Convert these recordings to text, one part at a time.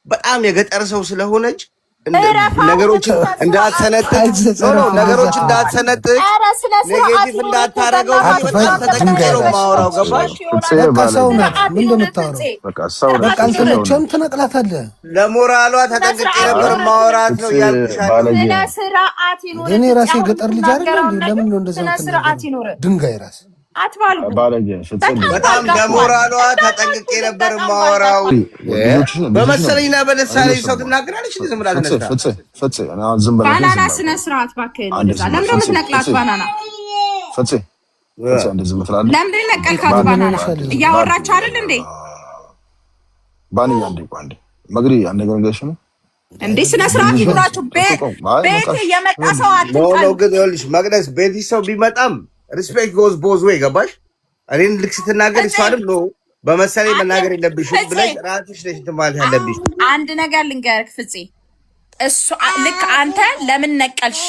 በጣም የገጠር ሰው ስለሆነች ነገሮችን እንዳትሰነጥቅ ኔጌቲቭ እንዳታረገው በጣም ተጠንቅቄ ነው የማወራው። ገባሽ? ሰው ናት። ምን እንደምታወራው በቃ አንተም ትነቅላታለህ። ለሞራሏ ተጠንቅቄ ነበር ማወራት ነው ያልኩሻለሁ። እኔ ራሴ ገጠር ልጅ አይደል? ለምን ነው እንደዛ ድንጋይ ራስ በጣም ለሞራሏ ተጠንቅቄ ነበር ማወራው። በመሰለኝና በደሳለኝ ሰው ትናገራለች። ዝም ብላ ባናና ስነ ስርዓት እባክህ። ለምን ነው የምትነቅላት? ባናና ለምን ነቀልካት? ባናና እያወራችሁ አይደል እንዴ? ባንያ እንዴ ቋንዴ መግሪ አንደገንገሽ ነው እንዴ? ስነ ስርዓት ይኑራችሁ። ቤት የመጣ ሰው አትንቀል ነው። ግን ይኸውልሽ መቅደስ ቤት ሰው ቢመጣም ሪስፔክት ጎዝ ቦዝ ወይ ገባሽ? እኔን ልክ ስትናገር እሷንም ነው በመሰለኝ መናገር የለብሽም ብለሽ ራስሽ ነሽ ማለት ያለብሽ። አንድ ነገር ልንገርህ ፍፄ፣ እሱ ልክ አንተ ለምን ነቀልሽ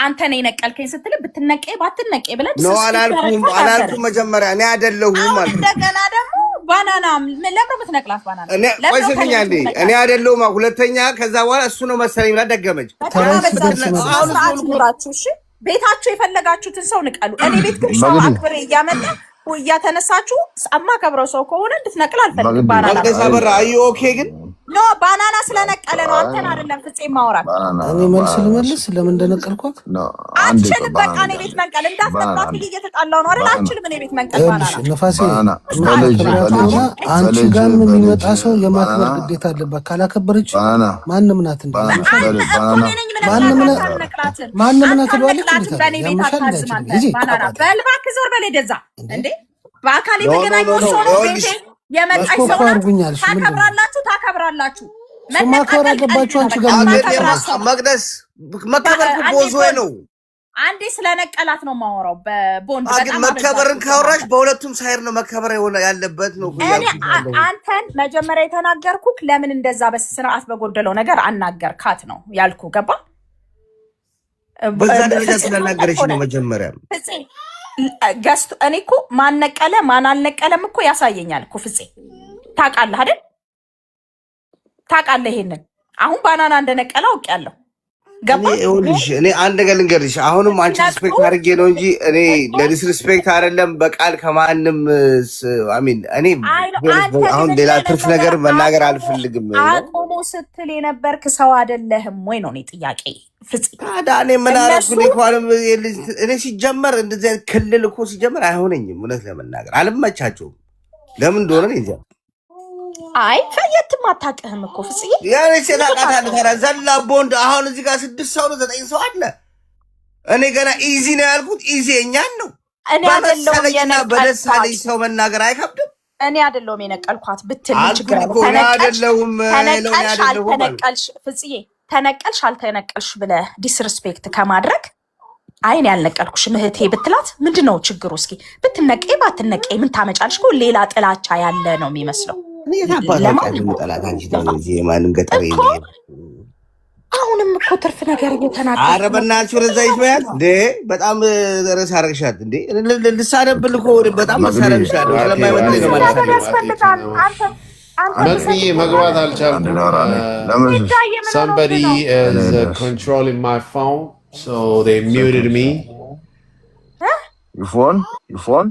አንተ ነህ የነቀልከኝ ስትል ብትነቀይ ባትነቀይ ብለህ ነው አላልኩም መጀመሪያ እኔ አይደለሁም ማለት እንደገና ደግሞ ባናና ለምን የምትነቅላት? ባናና ቆይ ስሚኝ አንዴ እኔ አይደለሁም ሁለተኛ ከዛ በኋላ እሱ ነው መሰለኝ ብላ ደገመች። እሺ ቤታችሁ የፈለጋችሁትን ሰው ንቀሉ። እኔ ቤት ግን ሰው አክብሬ እያመጣ እያተነሳችሁ አማከብረው ሰው ከሆነ እንድትነቅል አልፈልግም። ባናና በራ አዩ ኦኬ ግን ኖ ባናና ስለነቀለ ነው አንተን አይደለም ፍፄ ማውራት። እኔ መልስ ልመልስ ለምን እንደነቀልኳት አንችልም። በቃ እኔ ቤት መንቀል እንዳትነቅላት እየተጣላው ነው አይደል? አንችልም እኔ ቤት መንቀል። ባናና ነፋሴ አንቺ ጋር የሚመጣ ሰው የማክበር ግዴታ አለባት። ካላከበረች ማንም ናት እንዴ? ማንም ናት ባለች እንዴ? በልባክ ዞር በሌ ደዛ እንዴ በአካል የተገናኘው ሰው ነው ቤቴ የመጣች ሰው ታከብራላችሁ። ማክበር አለባችሁ። አንቺ ጋር መቅደስ መከበር ቦዞ ነው። አንዴ ስለነቀላት ነው የማወራው። በቦንድ በጣም መከበርን ካወራሽ በሁለቱም ሳይር ነው መከበር ያለበት ነው። አንተን መጀመሪያ የተናገርኩክ ለምን እንደዛ በስርዓት በጎደለው ነገር አናገርካት ነው ያልኩ። ገባ? በዛ ደረጃ ስለናገረች ነው መጀመሪያ ገስቱ። እኔ እኮ ማን ነቀለ ማን አልነቀለም እኮ ያሳየኛል እኮ ፍፄ። ታውቃለህ አይደል? ታውቃለህ ይሄንን። አሁን ባናና እንደነቀለ አውቄያለሁ። ገባሽ? እኔ አንድ ነገር ልንገርሽ። አሁንም አንቺ ሪስፔክት አድርጌ ነው እንጂ እኔ ለዲስሪስፔክት አይደለም። በቃል ከማንም አሚን እኔ አሁን ሌላ ትርፍ ነገር መናገር አልፈልግም። አቆሞ ስትል የነበርክ ሰው አይደለህም ወይ ነው እኔ ጥያቄ ፍፄ። ታዲያ እኔ ምን አደረኩ? እኔ ሲጀመር እንደዚህ አይነት ክልል እኮ ሲጀመር አይሆነኝም። እውነት ለመናገር አልመቻቸውም። ለምን እንደሆነ እንጃ። አይ ፈየትም አታውቅህም እኮ ፍፄ። ያኔ ሰላቃታለ ተራ ዘላ ቦንድ አሁን እዚህ ጋር 6 ሰው ነው 9 ሰው አለ። እኔ ገና ኢዚ ነው ያልኩት። ኢዚ እኛን ነው እኔ አይደለሁም የነቀልኳት። በደሳለኝ ሰው መናገር አይከብድም። እኔ አይደለሁም የነቀልኳት ብትል ችግር አለ። ተነቀልሽ ፍፄ ተነቀልሽ አልተነቀልሽ ብለህ ዲስሪስፔክት ከማድረግ አይን ያልነቀልኩሽ እህቴ ብትላት ምንድነው ችግሩ? እስኪ ብትነቀይ ባትነቀይ ምን ታመጫለሽ? እኮ ሌላ ጥላቻ ያለ ነው የሚመስለው። አሁንም እኮ ትርፍ ነገር እየተናገረ ኧረ በእናትሽ ወደዛ ይስማያል እንዴ! በጣም ርዕስ አደረግሻት እንዴ! ልሳነብል እኮ በጣም ልሳነብሻለሁ። ስለማይመጣኝ ነው ማለት ነው። መግቢዬ መግባት አልቻልኩም። Somebody is controlling my phone, so they muted me. Your phone?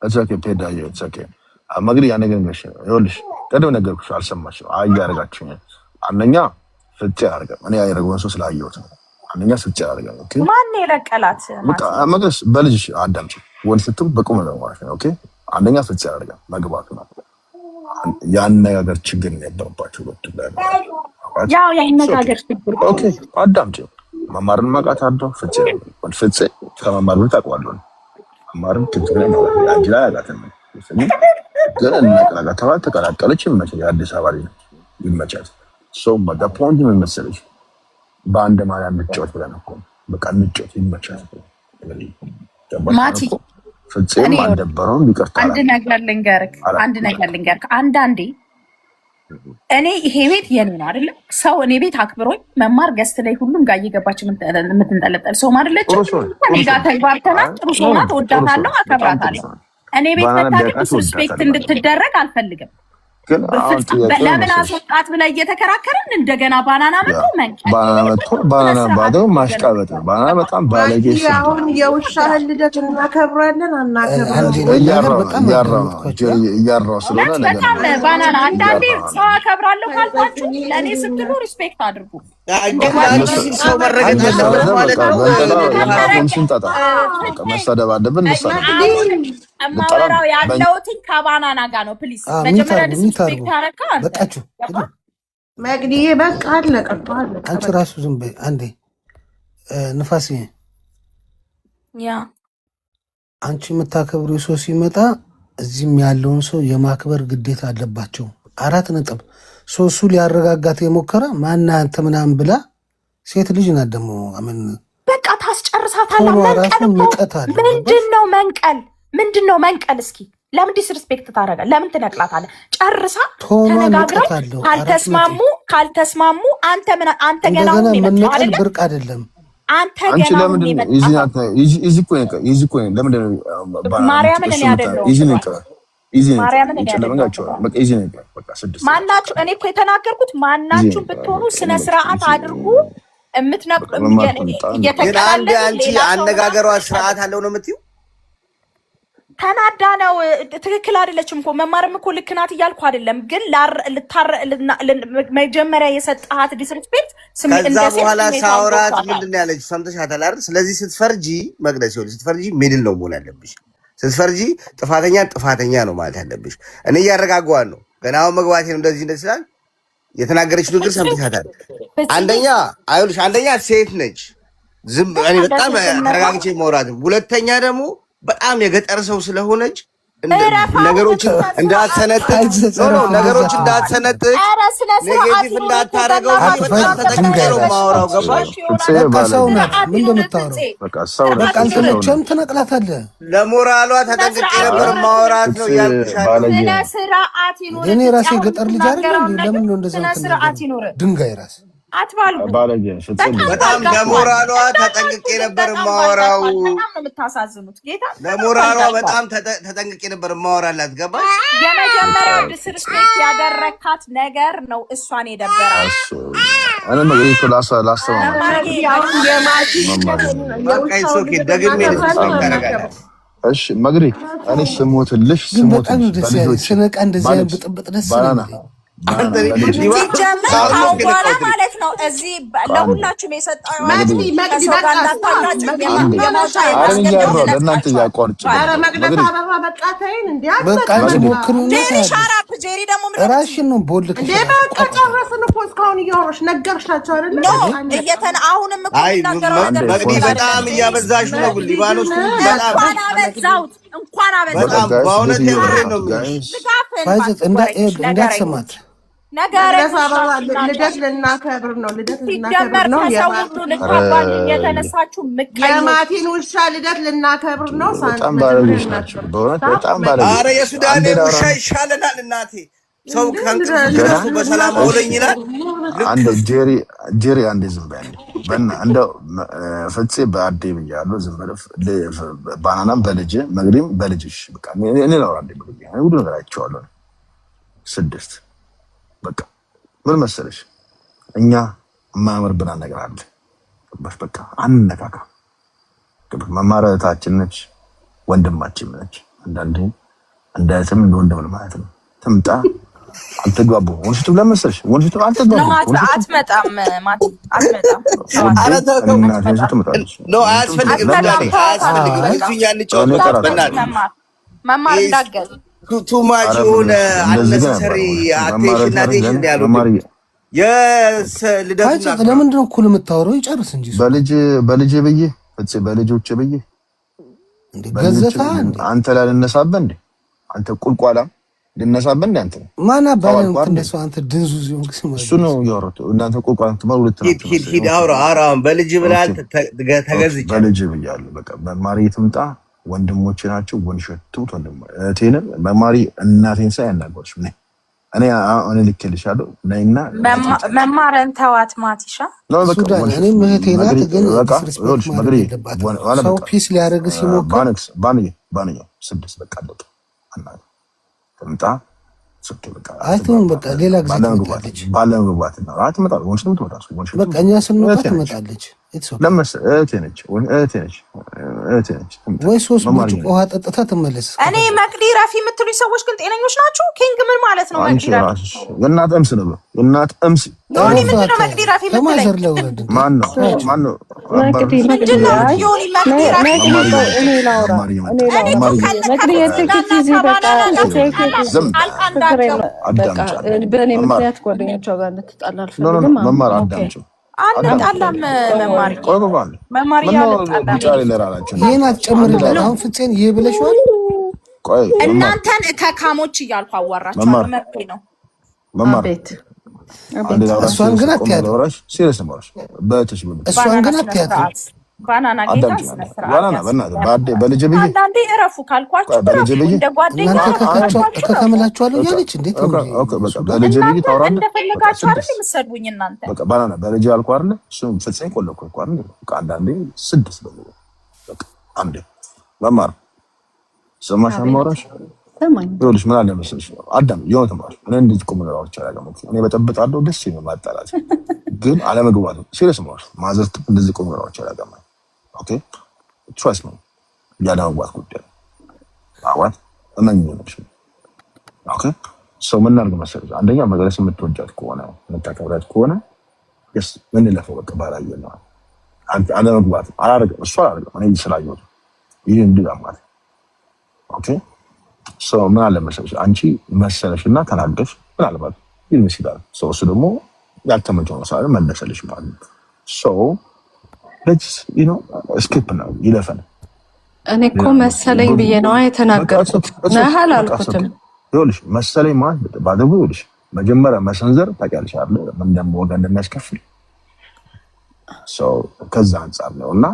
It's okay, Pedro. It's okay. መግሪ ያነገርሽ ይኸውልሽ፣ ቀደም ነገርኩሽ አልሰማሽም። አያረጋችሁኝ አንደኛ ፍፄ አደረገ። እኔ ያደረገውን ሰው ስላየሁት ነው። አንደኛ ፍፄ አደረገ። ኦኬ ማን የለቀላት? መግረስ በልጅሽ አዳምጪ። ወንድ ስትም በቁም ነው ማለት ነው። ኦኬ አንደኛ ፍፄ አደረገ መግባቱ ነው። ያነጋገር ችግር ነበርባችሁ ሁለቱ ላይ ያው ያነጋገር ችግር። ኦኬ አዳምጪ። መማርን ማቃት አለው ፍፄ ከመማር ብቻ ታውቀዋለሁ። መማርን ትክክል ነው ያጅላ ያጋተን ግን እናቀላቀላ ተባለ ተቀላቀለች። ይመቻል። የአዲስ አበባ ልጅ ይመቻል። ሰው በፖንት ምን መሰለሽ በአንድ ማርያም ምጫወት ብለን እኮ በቃ ምጫወት ይመቻል። ማቲ ፍፄም አልደበረው ይቅርታ። አንድ ነገር ልንገርክ። አንዳንዴ እኔ ይሄ ቤት የኔ ነው አይደለ? ሰው እኔ ቤት አክብሮኝ መማር ገስት ላይ ሁሉም ጋር እየገባች የምትንጠለጠል ሰው አይደለች። እኔ ጋር ተግባርተናል። ጥሩ ሰው ናት። እወዳታለሁ፣ አከብራታለሁ። እኔ ቤት መታደግ ዲስሪስፔክት እንድትደረግ አልፈልግም። ለምን አስወጣት ብለህ እየተከራከርን እንደገና ባናና መጥቶ ባናና ባዶ ማሽቃበጥ ነው። ባናና በጣም ባለጌ አሁን የውሻህን ልደት እናከብራለን እያራው ስለሆነ በጣም ባናና አንዳንዴ ሰው አከብራለሁ ካልኳችሁ ለእኔ ስትሉ ሪስፔክት አድርጉ። ሰው መረገጥ አለበት ማለት ነው። መሳደብ አለብን። ማወራው ያለውትን ከባናና ጋር ነው። ፕሊዝ መጀመሪያ ሪስፔክት አረካ በቃችሁ መግዲዬ በቃ አለቀ። አንቺ ራሱ ዝም በይ አንዴ ንፋስ። ያ አንቺ የምታከብሪው ሰው ሲመጣ እዚህም ያለውን ሰው የማክበር ግዴታ አለባቸው። 4 ነጥብ። እሱ ሊያረጋጋት የሞከረ ማና አንተ ምናምን ብላ ሴት ልጅ ናት ደግሞ አምን በቃ ታስጨርሳታለህ። ምንድነው መንቀል? እስኪ ለምን ዲስሪስፔክት ታደርጋለህ? ለምን ትነቅላታለህ? ጨርሳ ተነጋግረው ካልተስማሙ አንተ ገና ምን ብርቅ አይደለም። አንተ ገና ማርያምን እኔ አይደለሁም ማናችሁ እኔ እኮ የተናገርኩት ማናችሁ ብትሆኑ ስነ ስርዓት አድርጉ። እምትነቅሉ አንቺ አነጋገሯ ስርዓት አለው ነው የምትይው? ተናዳ ነው። ትክክል አይደለችም እኮ መማርም እኮ ልክ ናት እያልኩ አይደለም፣ ግን መጀመሪያ የሰጣሃት ዲስሪስፔክት ከዛ በኋላ ሳውራት ምንድን ያለች ሰምተሻታል አይደል? ስለዚህ ስትፈርጂ መቅደስ ይኸውልሽ፣ ስትፈርጂ ሚድል ነው መሆን ያለብሽ። ስትፈርጂ ጥፋተኛ ነው ማለት ያለብሽ። እኔ እያረጋጓን ነው ገና አሁን መግባቴ ነው። እንደዚህ ስላል የተናገረችው ንግግር ሰምተሻታል። አንደኛ ሴት ነች። እኔ በጣም ተረጋግቼ ማውራት። ሁለተኛ ደግሞ በጣም የገጠር ሰው ስለሆነች ነገሮችን እንዳትሰነጥቅ ኔጌቲቭ እንዳታረገው በጣም ተጠንቅቄ ነው የማወራው። ገባሽ? ትነቅላታለህ። ለሞራሏ ተጠንቅቄ ነበር ማውራት ነው ያልኩሻለሁ። እኔ ራሴ ገጠር ልጅ አይደለም። ለምን ነው እንደዛ ድንጋይ ራስ በጣም ለሞራሏ ተጠንቅቄ ነበር ማወራው። ለሞራሏ በጣም ተጠንቅቄ ነበር ማወራላት። ገባሽ? የመጀመሪያው ዲስሪስፔክት ያደረካት ነገር ነው እሷን የደበራት። እሺ መግሪ እኔ ስሞትልሽ ስነቃ እንደዚህ ብጥብጥ ደስ ማለት ነው። እዚህ ለሁላችሁም የሰጠው ራሽን ነው ቦልክ በጣም እያበዛሽ ነው። ሊባኖስ እንኳን እንዳትሰማት ልደት ልናከብር ነው። የማቲን ውሻ ልደት ልናከብር ነው። በጣም ባለጌዎች ናቸው በእውነት በጣም ባለጌዎች። ኧረ የሱዳኔ ውሻ ይሻለናል እናቴ። ሰው ከእንቅልፍ በሰላም አውለኝ ይላል። አንድ ጄሪ አንዴ ዝም በይ እንደው ፍፄ በአዴ ብያለሁ። ዝም ብለህ ባናናም በልጅ መግሪም በልጅሽ በቃ እኔ ነው አንዴ ሁሉ ነገር አይቼዋለሁ። 6 በቃ ምን መሰለሽ እኛ የማያምርብን ነገር አለ። በቃ አንነካካ። መማረታችን ነች፣ ወንድማችን ነች። አንዳንዴ እንዳይተም እንደወንድም ማለት ነው። ትምጣ አልተግባቡ ወንሽቱ ለመሰለሽ ወንሽቱ አልተግባቡ አትመጣም ማቲ አትመጣም። አያስፈልግም መማር እንዳገዝ ቱማች የሆነ አነሰሰሪ አቴንሽን ያሉት የልደት ለምንድን ነው እኩል የምታወራው? ይጨርስ እንጂ በልጄ ብዬ ፍፄ በልጆቼ ብዬ ገዘታ አንተ ላይ ልነሳበህ እንዴ? አንተ ቁልቋላም ልነሳበህ እንዴ? አንተ ማን አባለ እንደሱ አንተ ድንዙዝ ይሁን እሱ ነው ያወራው። እናንተ ቁልቋላም ትመሩት ሂድ አውራ በልጅ ብላል ተገዝቼ በልጅ ብያለሁ። በቃ መማሪ ትምጣ ወንድሞቼ ናቸው። ወንሸቱት ወንድም እቴንም መማሪ እናቴን ሳይ ያናገርሽ እኔ ልኬልሻለሁ ነይና መማረን ተዋት ማቲሻ ሱዳን እኔ እህቴ ናት። ግን ሰው ፒስ ሊያደርግ ሲሞክር ባንኛው 6 በቃ አለቀ። እናቴ ትምጣ አይተውን በቃ ሌላ ጊዜ ትመጣለች። ባለመግባት ነው አትመጣም። ወንሽ ነው ትመጣለች። በቃ እኛ ስንወጣ ትመጣለች። ለምስ እህቴ ነች ወይ ሶስት ብርጭቆ ውሃ ጠጥታ ትመለስ። እኔ መቅዲ ረፊ የምትሉኝ ሰዎች ግን ጤነኞች ናችሁ? ኪንግ ምን ማለት ነው? መቅዲ ረፊ የእናት እምስ ነው። የእናት እምስ ዮኒ ምንድን ነው? መቅዲ ረፊ የምትለኝ ማን ነው? መቅዲ ምንድን ነው? ዮኒ መቅዲ ረፊ እኔ ላውራ መቅዲ የትክት ጊዜ በቃ በእኔ ምክንያት ጓደኞቿ ጋር እንድትጣላ አልፈልግም። መማር አዳምጪው አንጣላም መማር ይህን አትጨምርላት። አሁን ፍፄን ይህ ብለሽዋል። እናንተን ከካሞች እያልኩ አዋራቸዋለሁ። መብቴ ነው። እሷን ግን አትያት። እሷን ግን አትያት። ባናና ጌታ በልጅ ብዬ አንዳንዴ እረፉ ካልኳችሁ እንደ ጓደኛ ከከምላችኋለሁ እያለች እንዴት በልጅ ብዬ ታወራለህ? እንደፈለጋችሁ አይደል የምትሰድቡኝ እናንተ። ባናና በልጅ አልኩህ አይደለ? እሱም ፍፄን ቆለኩ እኮ አይደል? አንዳንዴ 6 በለው በቃ አንዴ መማር ሰማሽ አማራሽ ይኸውልሽ ምን አለ መሰለሽ አዳም የሆነ ተማሪ እኔ እንደዚህ ቁም ነገሮች አላገም እኔ በጠብጣለሁ ደስ ይላል ማጣላት ግን አለመግባቱ ሲሪየስ ነው ማዘርት እንደዚህ ቁም ነገሮች አላገም ኦኬ ቾይስ ነው ያዳውባት ጉዳይ አዋት እመኝነሽ ኦኬ ሰው ምን አድርገው መሰለሽ አንደኛ መግለጽ የምትወጃት ከሆነ የምታከብራት ከሆነ yes ምን ለፈው በቃ ባላየ ነው አንተ አለመግባት አላረገም እሷ አላረገም እኔ ስላየሁት ይሄ እንዲያማት ኦኬ ሶ ምን አለ መሰለሽ አንቺ መሰለሽና ተናገሽ ምናልባት ይመስላል ሰው እሱ ደግሞ ያልተመቸው ነው ሳይሆን መለሰልሽ ማለት ነው ሶ let's skip ነው ይለፈን እኔ እኮ መሰለኝ ብዬ ነው የተናገርኩት ነህ አላልኩትም ይኸውልሽ መሰለኝ ማለት ባደጉ ይኸውልሽ መጀመሪያ መሰንዘር ታውቂያለሽ አይደል ምን ደግሞ ወገን እንደሚያስከፍል ሶ ከዛ አንፃር ነውና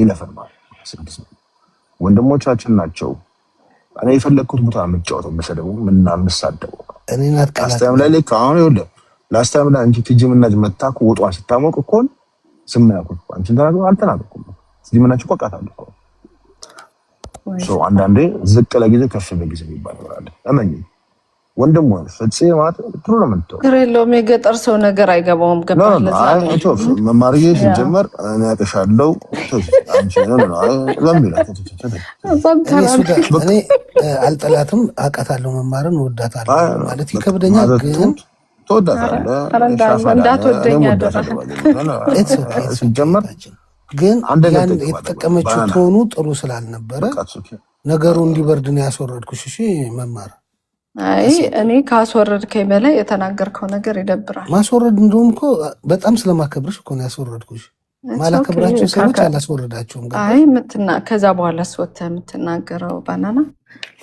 ይለፈን ማለት ወንድሞቻችን ናቸው እኔ የፈለኩት ቦታ የምጫወተው መሰደቡ ምንና ምሳደቡ እኔን አትቃላት አስተም ላይ ልክ አሁን ይኸውልህ ላስታም ላይ አንቺ ትጅምናጅ መታኩ ወጧን ስታሞቅ እኮ ዝም ያልኩት አንቺ ተናገሩ አልተናገርኩም ትጅምናችሁ ቆቃታለሁ ሶ አንዳንዴ ዝቅ ለጊዜ ከፍ በጊዜ ይባላል አመኝ ወንድም ወንድ ፍፄ ማለት ጥሩ ነው የምትለው ግሬሎም የገጠር ሰው ነገር አይገባውም ገባህ ለዛ ነው መማርዬ ሲጀመር እኔ አቀሻለሁ አንቺ ነው ለምቢላት እኔ አልጠላትም አውቃታለሁ መማርን ወዳታለሁ ማለት ይከብደኛል ግን ተወዳታለህ እንዳትወደኝ ያደረህ ሲጀመር ግን ያን የተጠቀመችው ቶኑ ጥሩ ስላልነበረ ነገሩ እንዲበርድ ነው ያስወረድኩሽ እሺ መማር አይ እኔ ካስወረድከኝ በላይ የተናገርከው ነገር ይደብራል ማስወረድ እንደውም እኮ በጣም ስለማከብርሽ እኮ ነው ያስወረድኩሽ ማላከብራችሁ ሰዎች አላስወረዳችሁም አይ ከዛ በኋላ ወጥተህ የምትናገረው ባናና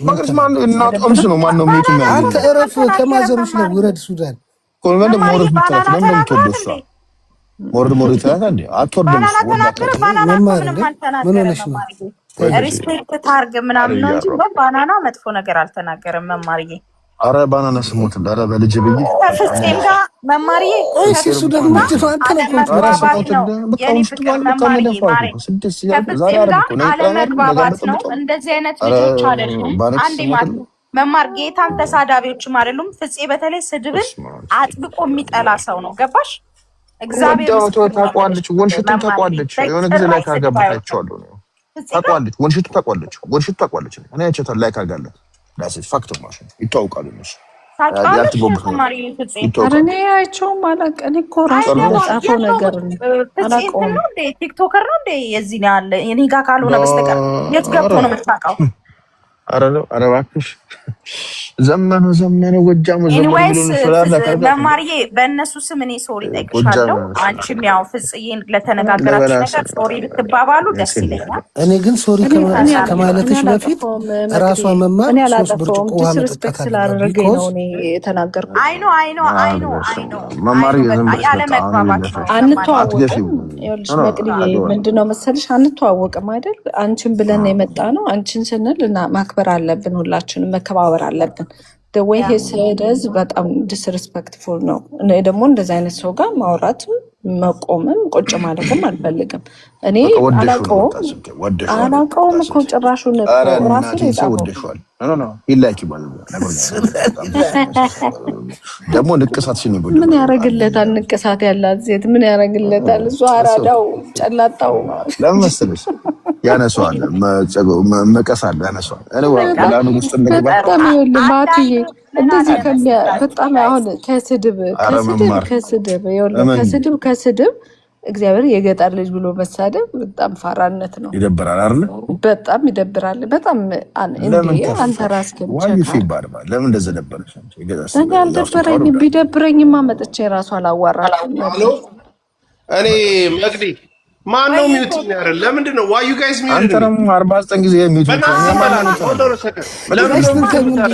ማለት ማን እናት አምስ ነው ማን ነው ሞት ነው አንተ እረፍ ከማዘሩሽ ነው ውረድ ሱዳን ኮንቨንት ሞረድ ምትላት ነው እንደምትወደሷ ሞረድ ይተላታ እንዴ አትወርድም መማር እንዴ ምን ሆነሽ ነው ሪስፔክት ታርግ ምናምን ነው እንጂ ባናና መጥፎ ነገር አልተናገረም መማርዬ አረ ባናና ስሞት ዳራ በልጅ ብዬ ከፍፄም ጋር መማርዬ እሺ ሱዳን ምትፋ አለመግባባት ነው እንደዚህ አይነት ልጆች አይደሉም አንዴ ማለት መማር ጌታን ተሳዳቢዎችም አይደሉም ፍፄ በተለይ ስድብን አጥብቆ የሚጠላ ሰው ነው ገባሽ እግዚአብሔር ታቋለች ወንሽቱን ታቋለች የሆነ ጊዜ ላይ ካገባታቸዋለሁ ነው ታቋለች ወንሽቱ ታቋለች እኔ አይቻታለሁ ላይ ካጋለ ዳስ ፋክት ማሽን ይታወቃሉ ነው እኔ አይቼውም አላውቅም እኮ ራሱ የጻፈው ነገር አላውቀውም ቲክቶከር ነው እንዴ የዚህ ነው ያለ እኔ ጋር ካልሆነ በስተቀር የት ገብቶ ነው የምታውቀው ኧረ እባክሽ ዘመኑ ጎጃሙ መማርዬ በእነሱ ስም እኔ ሶሪ ጠይቅሻለሁ አንቺም ያው ፍጽዬን ለተነጋገራችሁ ነገር ሶሪ ብትባባሉ ደስ ይለኛል እኔ ግን ሶሪ ከማለትሽ በፊት ራሷ መማር 3 ብርጭቆ ውሃ መጠጣት ስላደረገኝ ነው እኔ የተናገርኩት አይ ኖ መማርዬ ያለ መግባባት አንተዋወቅም ይኸውልሽ መቅድዬ ምንድነው መሰልሽ አንተዋወቅም አይደል አንቺን ብለን የመጣ ነው አንቺን ስንል እና ማክበር አለብን ሁላችንም መከባበር አለብን the way he said is በጣም disrespectful ነው እኔ ደግሞ እንደዚህ አይነት ሰው ጋር ማውራት መቆምም ቁጭ ማለትም አልፈልግም። እኔ አላውቀውም እኮ ጭራሹን ደግሞ ንቅሳት ምን ያደርግለታል? ንቅሳት ያላት ሴት ምን ያደርግለታል? እሱ አራዳው ጨላጣው ለምን መሰለሽ ያነሷል፣ መቀሳል ያነሷል። ማትዬ እንደዚህ በጣም አሁን ከስድብ እግዚአብሔር የገጠር ልጅ ብሎ መሳደብ በጣም ፋራነት ነው። ይደብራል አይደል? በጣም ይደብራል። በጣም አንተ ራስህ ለምን እንደዛ ደበረሽ? አልደበረኝም። ቢደብረኝማ መጥቼ ራሱ አላዋራችሁም። እኔ መቅዲ ማን ነው ሚውት የሚያደርግ? ለምንድን ነው ዋዩ ጋይስ ሚውት? አንተም 49 ጊዜ ሚውት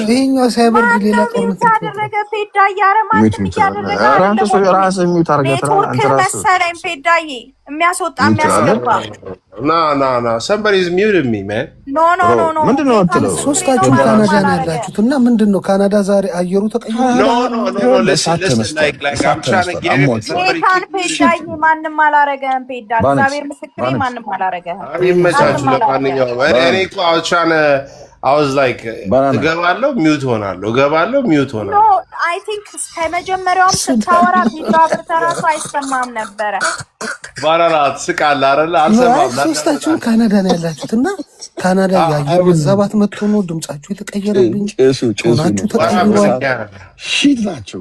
ይሄኛው ሳይበርድ ሌላ ጦርነት ያደረገ ፔዳ ያረማን ያደረገ አንተ ሰው ራስህ ሚውት አድርገህ አንተ ራስህ መሰለኝ ፔዳዬ የሚያስወጣ የሚያስገባ ና somebody is muted me man ኖ ምንድነው የምትለው? ሶስታችሁም ካናዳ ነው ያላችሁት እና ምንድነው ካናዳ ዛሬ አየሩ ተቀይሯል? ኖ listen like I'm trying to get ፔዳን ፔዳዬ ማንንም አላረገህም። ፔዳ እግዚአብሔር ምስክሬ ማንንም አላረገህም። ይመቻችሁ። ለማንኛውም እኔ እኮ I was like እገባለሁ ሚውት ሆናለሁ እገባለሁ ሚውት ሆናለሁ። I think ከመጀመሪያውም ስታወራ ቪዲዮ አብርተራሱ አይሰማም ነበረ። ባራራት ስቃል አይደል? አልሰማም። ሶስታችሁም ካናዳ ነው ያላችሁት እና ካናዳ ያየር መዛባት መጥቶ ነው ድምጻችሁ የተቀየረብኝ። ሆናችሁ ተቀይሯል። ሺት ናቸው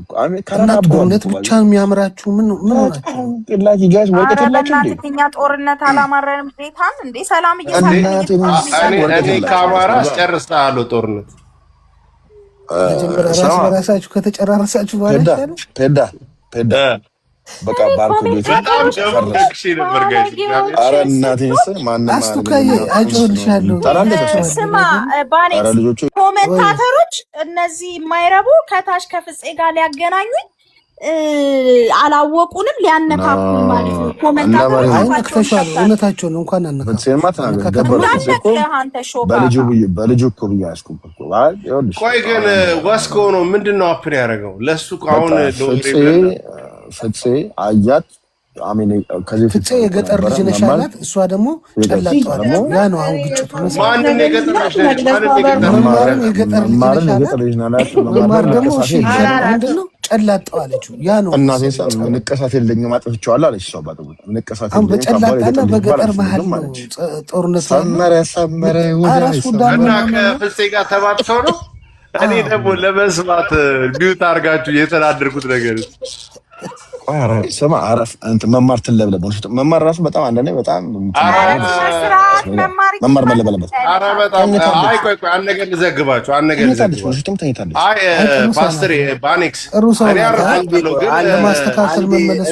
እና ጦርነት ብቻ የሚያምራችሁ ምን ሆናችሁ? እኛ ጦርነት አላማረንም። ጌታን እንዴ ሰላም እኔ ከአማራ አስጨርሳለሁ ጦርነት መጀመሪያ ራስ በራሳችሁ ከተጨራረሳችሁ በኋላ ፔዳ በቃ ባርኮ ቤት በጣም ሸምደክሽ ነበር ጋይስ። አረ እናቴስ ማንንም አስቱካዬ አጆልሻለሁ። ስማ ባኔክስ ኮሜንታተሮች እነዚህ የማይረቡ ከታች ከፍፄ ጋር ሊያገናኙኝ አላወቁንም ሊያነካኩ ማለት ነው። ኮሜንታተሮች አይነክተሻል። እውነታቸውን እንኳን በልጁ እኮ ብያስኩ እኮ ቆይ ግን ወስኮ ነው ምንድነው አፕን ያደረገው ለሱ አሁን ፍፄ አያት ፍፄ የገጠር ልጅ ነሽ አላት። እሷ ደግሞ ጨላጣዋል። ያ ነው አሁን ግጭቱ። ማንን የገጠር ልጅ ነሽ? መማርም የገጠር ልጅ ነሽ አላት። መማር ደግሞ ምንድነው ጨላጣው አለችው። ያ ነው እናቴ ንቀሳት የለኝም አጥፍቼዋለሁ አለች። እሷ አሁን በጨላጣና በገጠር መሀል ነው ጦርነት። ሰመረ እና ከፍፄ ጋር ተባብሰው ነው። እኔ ደግሞ ለመስማት ቢዩት አድርጋችሁ የተናደርኩት ነገር ስማ አረፍ አንተ መማር ትለብለብ መማር ራሱ በጣም አንደኔ በጣም መማር መለበለበት። ኧረ በጣም አይ ቆይ አንድ ነገር ልዘግባችሁ አንድ ነገር ልዘግባችሁ። አይ ፓስተር ባኔክስ እኔ አረጋግጥለው ግን ለማስተካከል መመለስ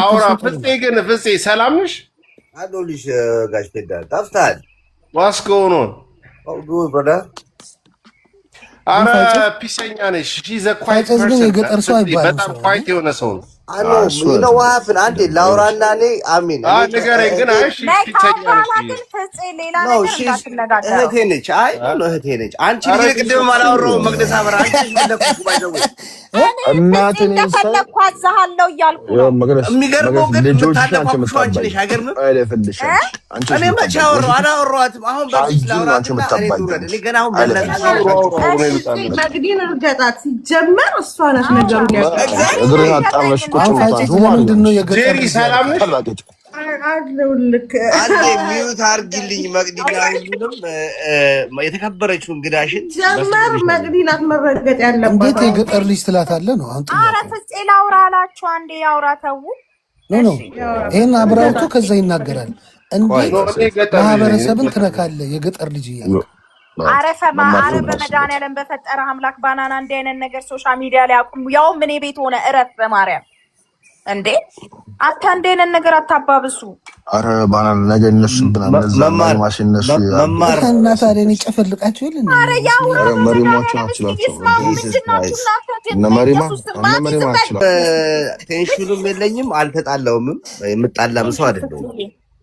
አውራ ፍፄ ግን ፍፄ ሰላም ነሽ? አዶልሽ ጋሽ ፔዳ ጠፍተሃል። ዋትስ ጎይንግ ኦን? ብራዘር አረ ፒሰኛ ነሽ። ሺዘ ኳይት ፐርሰን የገጠር ሰው አይባልም። በጣም ኳይት የሆነ ሰው ነው። ነው ዋፍን አንዴ ላውራና እኔ አሚን ንገረኝ ግን አይ ፒሰኛ ነሽ። እህቴ ነች። አይ ነው እህቴ ነች። አንቺ ልጅ ቅድም አላወራሁም። መቅደስ አበራ አንቺ እንደፈኩ ባይዘው እናቴ ነኝ እንደፈለኩ አዛሃለው እያልኩ የሚገርመው ግን የምታለፋው አንቺ ነሽ። አይገርምም? እኔ መቼ አወራሁ? አላወራኋትም። አሁን በዚህ ላውራትና እኔ ገና አሁን መግዲን እርገጣት ሲጀመር እሷ ነች ነገሩን ያጣለሽ ጄሪ ሰላም ነሽ? አንዴ ሚዩት አድርጊልኝ መቅዲና ሁሉንም የተከበረችው እንግዳሽን ጀመር መቅዲናት መረገጥ ያለባት። እንዴት የገጠር ልጅ ትላታለህ ነው አሁን? ኧረ ፍፄ ላውራ አላችሁ አንዴ ያውራ ተው። ኖ ይሄን አብራርቶ ከዛ ይናገራል። እንዴት ማህበረሰብን ትነካለህ የገጠር ልጅ እያለ አረፈማ አረ በመድኃኒዓለም በፈጠረ አምላክ ባናና እንዲህ አይነት ነገር ሶሻል ሚዲያ ላይ አቁሙ። ያውም እኔ ቤት ሆነ እረፍ በማርያም እንዴ አንተ እንዲህ አይነት ነገር አታባብሱ። አረ ባናና ነገ እነሱብናል መማር እና ታዲያ እኔ ጨፈልቃችሁ ይል አረ ያው መሪሞቹ ናቸው ቴንሽኑም የለኝም አልተጣላውምም። የምጣላም ሰው አይደለሁም።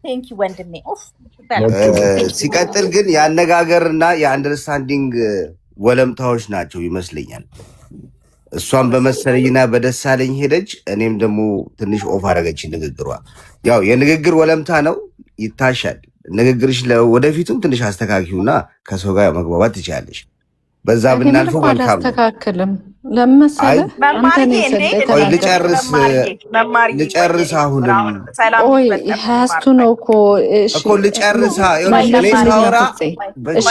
ቴንኪ ወንድሜ። ሲቀጥል ግን የአነጋገርና የአንደርስታንዲንግ ወለምታዎች ናቸው ይመስለኛል። እሷን በመሰለኝና በደሳለኝ ሄደች። እኔም ደግሞ ትንሽ ኦፍ አደረገች ንግግሯ። ያው የንግግር ወለምታ ነው፣ ይታሻል። ንግግርሽ ወደፊቱም ትንሽ አስተካኪውና ከሰው ጋር መግባባት ትችላለሽ። በዛ ብናልፈው መልካም ነው። አላስተካክልም ለምሳሌ ልጨርስ አሁንም ሀያስቱ ነው እኮ ልጨርስ።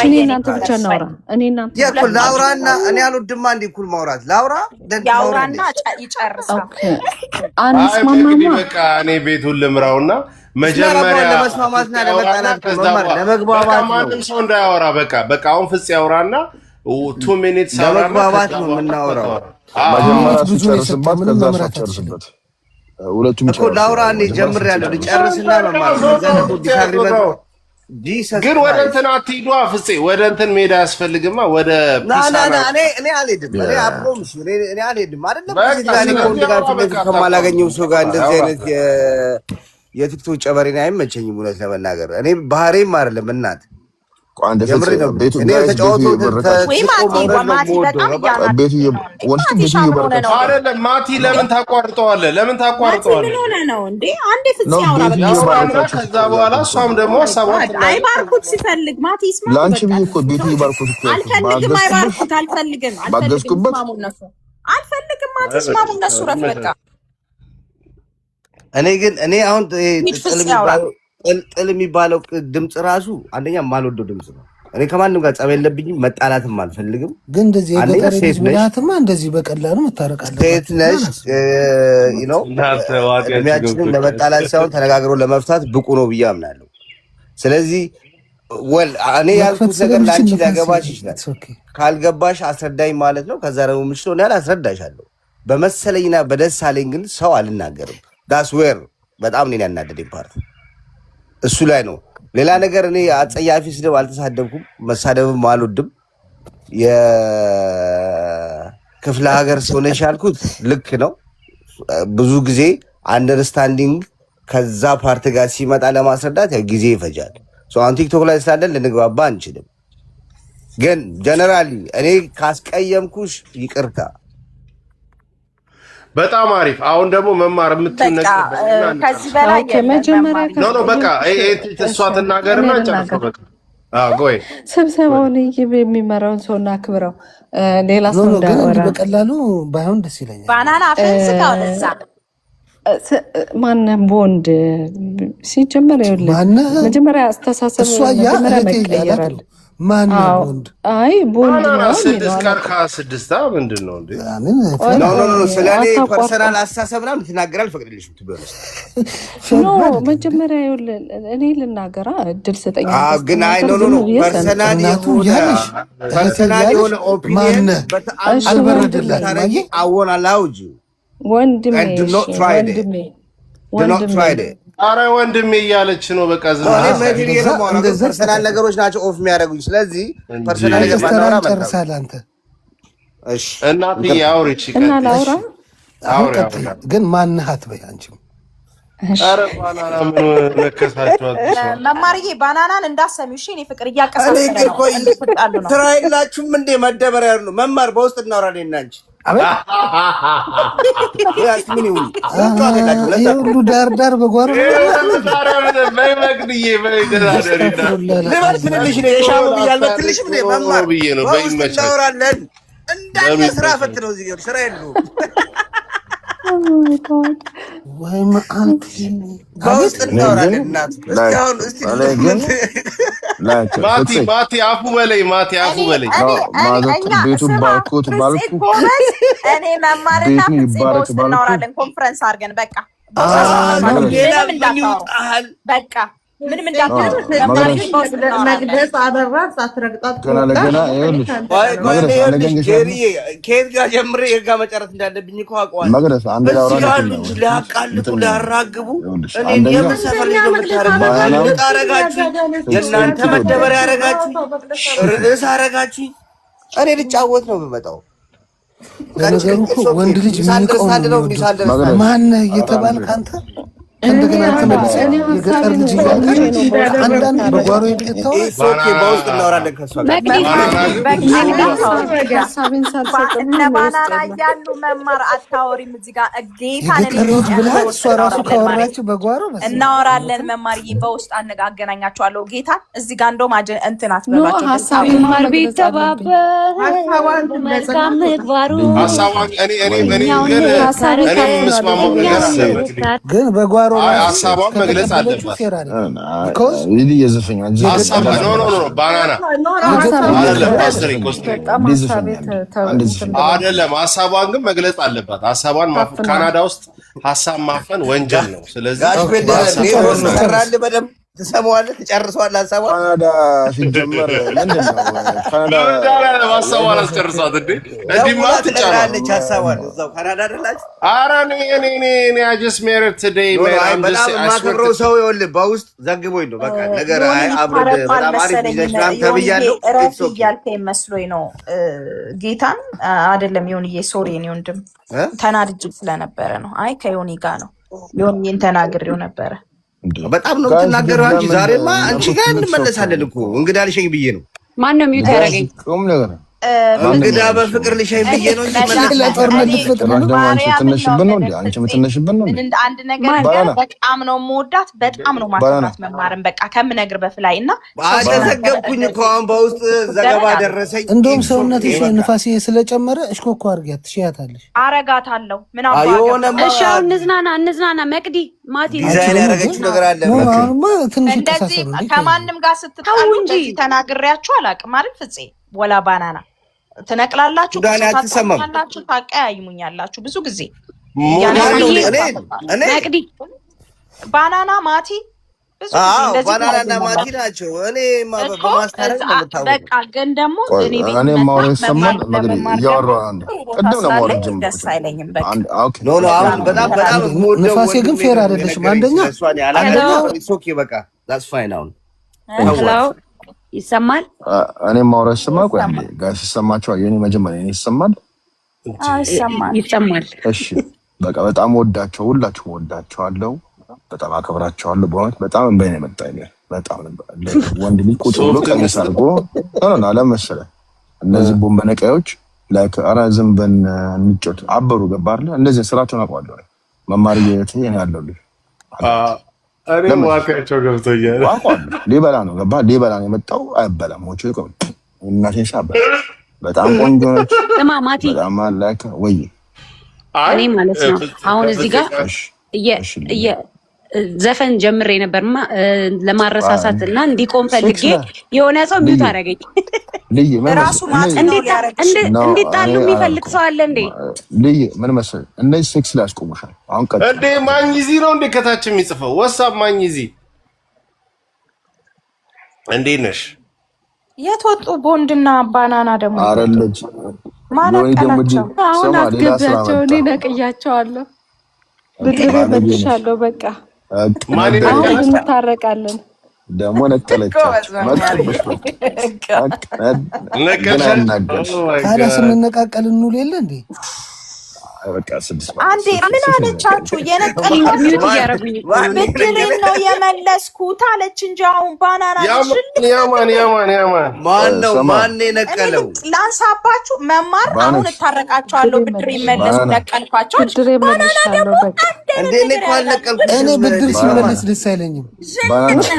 እኔ እናንተ ብቻ እናውራ። እኔ እናንተ ላውራና እኔ አልወድማ እንዲ እኩል ማውራት ላውራና ይጨርሳል። አንስማማማ። በቃ እኔ ቤቱን ልምራውና መጀመሪያ ለመስማማትና ለመጣላት ለመግባባት ማንም ሰው እንዳያወራ በቃ አሁን ፍጽ ያውራና 2 ሚኒትስ ለመግባባት ነው የምናወራው። መጀመሪያ ሲጨርስባት ከዛ ሳትጨርስበት ሁለቱም እኮ ላውራ እኔ ጀምሬያለሁ። ልጨርስና መማር ግን ወደ እንትን አትሂዷ ፍፄ፣ ወደ እንትን ሜዳ አያስፈልግማ። ወደ እኔ አልሄድም። እኔ አፕሮምስ እኔ አልሄድም። አይደለም ከማላገኘው ሰው ጋር እንደዚህ አይነት የቲክቶክ ጨበሬ አይመቸኝም። እውነት ለመናገር እኔ ባህሬም አይደለም እናት ማቲ ለምን ታቋርጠዋለህ? ከዛ በኋላ እሷም ደግሞ አይባርኩት ሲፈልግ ማቲ ይስማ። ለአንቺ ብዬ እኮ ቤቱ ይባርኩት እኮ አልፈልግም። አይባርኩት አልፈልግም። ባገዝኩበት አልፈልግም። ማቲ ይስማሙ እነሱ ረፍ በቃ እኔ አሁን ጥል የሚባለው ድምፅ ራሱ አንደኛ የማልወደው ድምፅ ነው። እኔ ከማንም ጋር ጸብ የለብኝም፣ መጣላትም አልፈልግም። ግን እንደዚህ የገጠርናትማ እንደዚህ በቀላሉ መታረቃለች። ሴት ነሽ ነው እድሜያችንም ለመጣላት ሳይሆን ተነጋግሮ ለመፍታት ብቁ ነው ብዬ አምናለሁ። ስለዚህ እኔ ያልኩት ነገር ለአንቺ ሊያገባሽ ይችላል። ካልገባሽ አስረዳኝ ማለት ነው። ከዛ ደግሞ ምችለው ያህል አስረዳሻለሁ። በመሰለኝና በደሳለኝ ግን ሰው አልናገርም። ዳስ ዌር በጣም እኔን ያናደደኝ ፓርት እሱ ላይ ነው። ሌላ ነገር እኔ አጸያፊ ስድብ አልተሳደብኩም፣ መሳደብም አልወድም። የክፍለ ሀገር ሰው ነሽ ያልኩት ልክ ነው። ብዙ ጊዜ አንደርስታንዲንግ ከዛ ፓርት ጋር ሲመጣ ለማስረዳት ያው ጊዜ ይፈጃል። አሁን ቲክቶክ ላይ ስላለን ልንግባባ አንችልም። ግን ጀነራሊ እኔ ካስቀየምኩሽ ይቅርታ። በጣም አሪፍ። አሁን ደግሞ መማር የምትይው ነገር ከዚህ በላይ መጀመሪያ በቃ እሷ ትናገርና ጨርሶ በቃ ጎይ ስብሰባውን የሚመራውን ሰው እናክብረው። ሌላ ሰው እንዳወራ በቀላሉ ባይሆን ደስ ይለኛል። ባናና ፍንስካ ወደዛ ማንም በወንድ ሲጀመር ይኸውልህ መጀመሪያ አስተሳሰብ መጀመሪያ መቀየራል። ማነው ወንድ? አይ ቦንድ ነው። ስድስታ ምንድን ነው እንዴ? ስለኔ ፐርሰናል አስተሳሰብ ምናምን ልትናገር አልፈቅድልሽም። መጀመሪያ ይኸውልህ እኔ ልናገራ እድል ስጠኝ። ግን አይ ፐርሰናል የሆነ ኦፒኒየን አልበረድላትም። አዎን አላውጅ ወንድሜ አረ ወንድሜ እያለች ነው። በቃ ፐርሰናል ነገሮች ናቸው ኦፍ የሚያደርጉኝ። ስለዚህ ፐርሰናል ነገር ጨርሳለህ አንተ። እናትዬ አውሪ እና ላውራ ግን ማንህ አትበይ አንቺም። አረ ባናና ምን ነከሳችኋል? መማርዬ ባናናን እንዳሰሚው እሺ። እኔ ፍቅር እያቀሳሰለ ነው። ስራ የላችሁም እንዴ? መደበሪያ ነው መማር። በውስጥ እናወራለን እና አንቺ ሁሉ ዳር ዳር በጓሮ እናወራለን። እንዳለ ስራ ፈት ነው እዚህ ስራ የለውም። በውስጥ እናወራለን። ማቲ አፉ በለኝ፣ ማቲ አፉ በለኝ። ቤቱን ባርኮት ባልኩ እኔ መማርና በውስጥ እናወራለን። ኮንፈረንስ አድርገን በቃ በቃ ምንም መቅደስ አበራን ሳትረግጣት ከየት ጋር ጀምሬ የት ጋር መጨረስ እንዳለብኝ እኮ አውቀዋለሁ። መቅደስ አንድ ሊያቃልጡ ሊያራግቡ እኔ የምን ሰፈር ልጅ የምታረጉት አረጋችሁኝ። የእናንተ መደበሪያ አረጋችሁኝ፣ ርዕስ አረጋችሁኝ። እኔ ልጫወት ነው የምመጣው። ለነገሩ እኮ ወንድ ልጅ የሚንቀው ማነህ እየተባልክ አንተ እንደገና ተመልሰህ የገጠር ልጅ እያለ አንዳንድ በጓሮ ልታወራ በውስጥ እናወራለን ከእሷ ጋር ያሉ መማር አታወሪም እዚህ ጋር የገጠር ልጅ ብላ እሷ ራሱ ካወራችሁ በጓሮ እናወራለን። መማር በውስጥ አነጋገናኛቸዋለሁ። ጌታን እዚህ ጋር እንደውም እንትን አትበሏቸው። መማር ቤት ተባበር መልካም ምግባሩ ግን በጓሮ ሀሳቧን መግለጽ አለባት። አይደለም ሀሳቧን ግን መግለጽ አለባት። ሀሳቧን ካናዳ ውስጥ ሀሳብ ማፈን ወንጀል ነው። ስለዚህ ትሰማዋለህ፣ ትጨርሰዋለህ ሀሳቧን። ካናዳ ሲጀመር ምንድን ነው ካናዳ ሀሳቧን አስጨርሷት እንዴ እንዲማ ትጨራለች ሀሳቧን እዛው ካናዳ አይደላችሁ? ኧረ እኔ I just married today man። በጣም የማከብረው ሰው ይኸውልህ በውስጥ ዘግቦኝ ነው። በቃ ነገር አብረን በጣም አሪፍ ቢዝነስ ምናምን ተብያለሁ። እረፍ እያልከኝ መስሎኝ ነው። ጌታን አይደለም ዮኒዬ፣ ሶሪ እኔ ወንድም ተናድጄ ስለነበረ ነው። አይ ከዮኒ ጋር ነው። ዮኒዬን ተናግሬው ነበረ። በጣም ነው የምትናገረው አንቺ። ዛሬማ አንቺ ጋር እንመለሳለን እኮ እንግዳ ልሸኝ ብዬ ነው። ማን ነው ሚውት ያደረገኝ? እንግዳ በፍቅር ልሸኝ ብዬ ነው እንጂ ለጦርነት ልትፈጥር ነው። ትነሽብን ነው እንዴ? አንቺ የምትነሽብን ነው እንዴ? አንድ ነገር በጣም ነው የምወዳት፣ በጣም ነው ማከብራት። መማርን በቃ ከምነግር በፍላይ እና አዘገብኩኝ እኮ አሁን በውስጥ ዘገባ ደረሰኝ። እንደውም ሰውነትሽ ንፋስ ስለጨመረ እሽኮኮ አድርጊያት ትሽያታለሽ። አረጋታለሁ ምን እሺ አሁን እንዝናና። መቅዲ ማቲ ዲዛይን ያደረገችው ነገር አለ። እንደዚህ ከማንም ጋር ስትጣሉ እንደዚህ ተናግሬያችሁ አላውቅም አይደል? ፍፄ ወላ ባናና ትነቅላላችሁ፣ ታቀያላችሁ፣ ታቀያይሙኛላችሁ ብዙ ጊዜ መቅዲ ባናና ማቲ ብዙ ጊዜ ባናና ማቲ ናቸው። እኔ በማስታረቅ ነው የምታወቀው። በቃ ግን ደግሞ እኔ ማውራት ይሰማል። መቅዲ እያወራሁ አንዴ ቅድም ነው ማውራት ጀምሮ ደስ አይለኝም። በቃ ኖ አሁን በጣም ንፋሴ ግን ፌር አይደለሽም። አንደኛ ኦኬ በቃ that's fine አሁን ይሰማል። እኔ ማውራት ይሰማል። ቆይ አንዴ ጋይስ ይሰማችኋል? የኔ መጀመሪያ እኔ ይሰማል? ይሰማል። እሺ በቃ በጣም ወዳቸው ሁላችሁም ወዳቸዋለሁ። በጣም አከብራቸዋለሁ። በእውነት በጣም እንበይ ነው የመጣኝ። በጣም ወንድ ልጅ ቁጭ ብሎ ቀሚስ አድርጎ ነው ለመሰለ እነዚህ ቦምብ ነቃዮች ላይክ ኧረ ዝም በን እንጮት አበሩ ገባር እንደዚህ ስራቸውን አውቀዋለሁ። መማር እኔ ያለሁልህ እኔ ዋካቸው ገብቶኛል። ሊበላ ነው ገባ ሊበላ ነው የመጣው። አይበላም ሞቹ ይቆም እናቴን ሳበ በጣም ቆንጆ ነች። ማቲ በጣም ላይክ ወይ እኔ ማለት ነው አሁን እዚህ ጋር ዘፈን ጀምሬ ነበርማ ለማረሳሳት እና እንዲቆም ፈልጌ የሆነ ሰው ሚውት አደረገኝ። ራሱ ማለት ነው ሊያረግ እንዴት ታሉ የሚፈልግ ሰው አለ እንዴ? ልይ ምን መሰለህ እነዚህ ሴክስ ላይ አስቆሙሻል። አሁን ቀጥ እንዴ ማኝዚ ነው እንዴ ከታች የሚጽፈው ወሳብ ማኝዚ እንዴት ነሽ? የት ወጡ ቦንድና ባናና ደግሞ አረለች ማነቀላቸው? አሁን አትገቢያቸው። እኔ ነቅያቸዋለሁ። ብድሬ መልሻለሁ። በቃ ማን እንታረቃለን። ደግሞ ነቀለቻቸው መጥብሽ ታዲያ ስንነቃቀል እንውል የለ እንዴ? በቃ ስድስት አንዴ ምን አለቻችሁ? የነቀለኝ ሚውት እያደረጉኝ ብድሬን ነው የመለስኩት አለች እንጂ አሁን ባናና ያማን ማን ነው ማን የነቀለው? ላንሳባችሁ መማር አሁን እታረቃቸዋለሁ። ብድር ይመለሱ ነቀልኳቸው። ብድሬ መልሻለሁ። በቃ እንዴ እኔ እኮ አልነቀልኩም። እኔ ብድር ሲመለስ ደስ አይለኝም።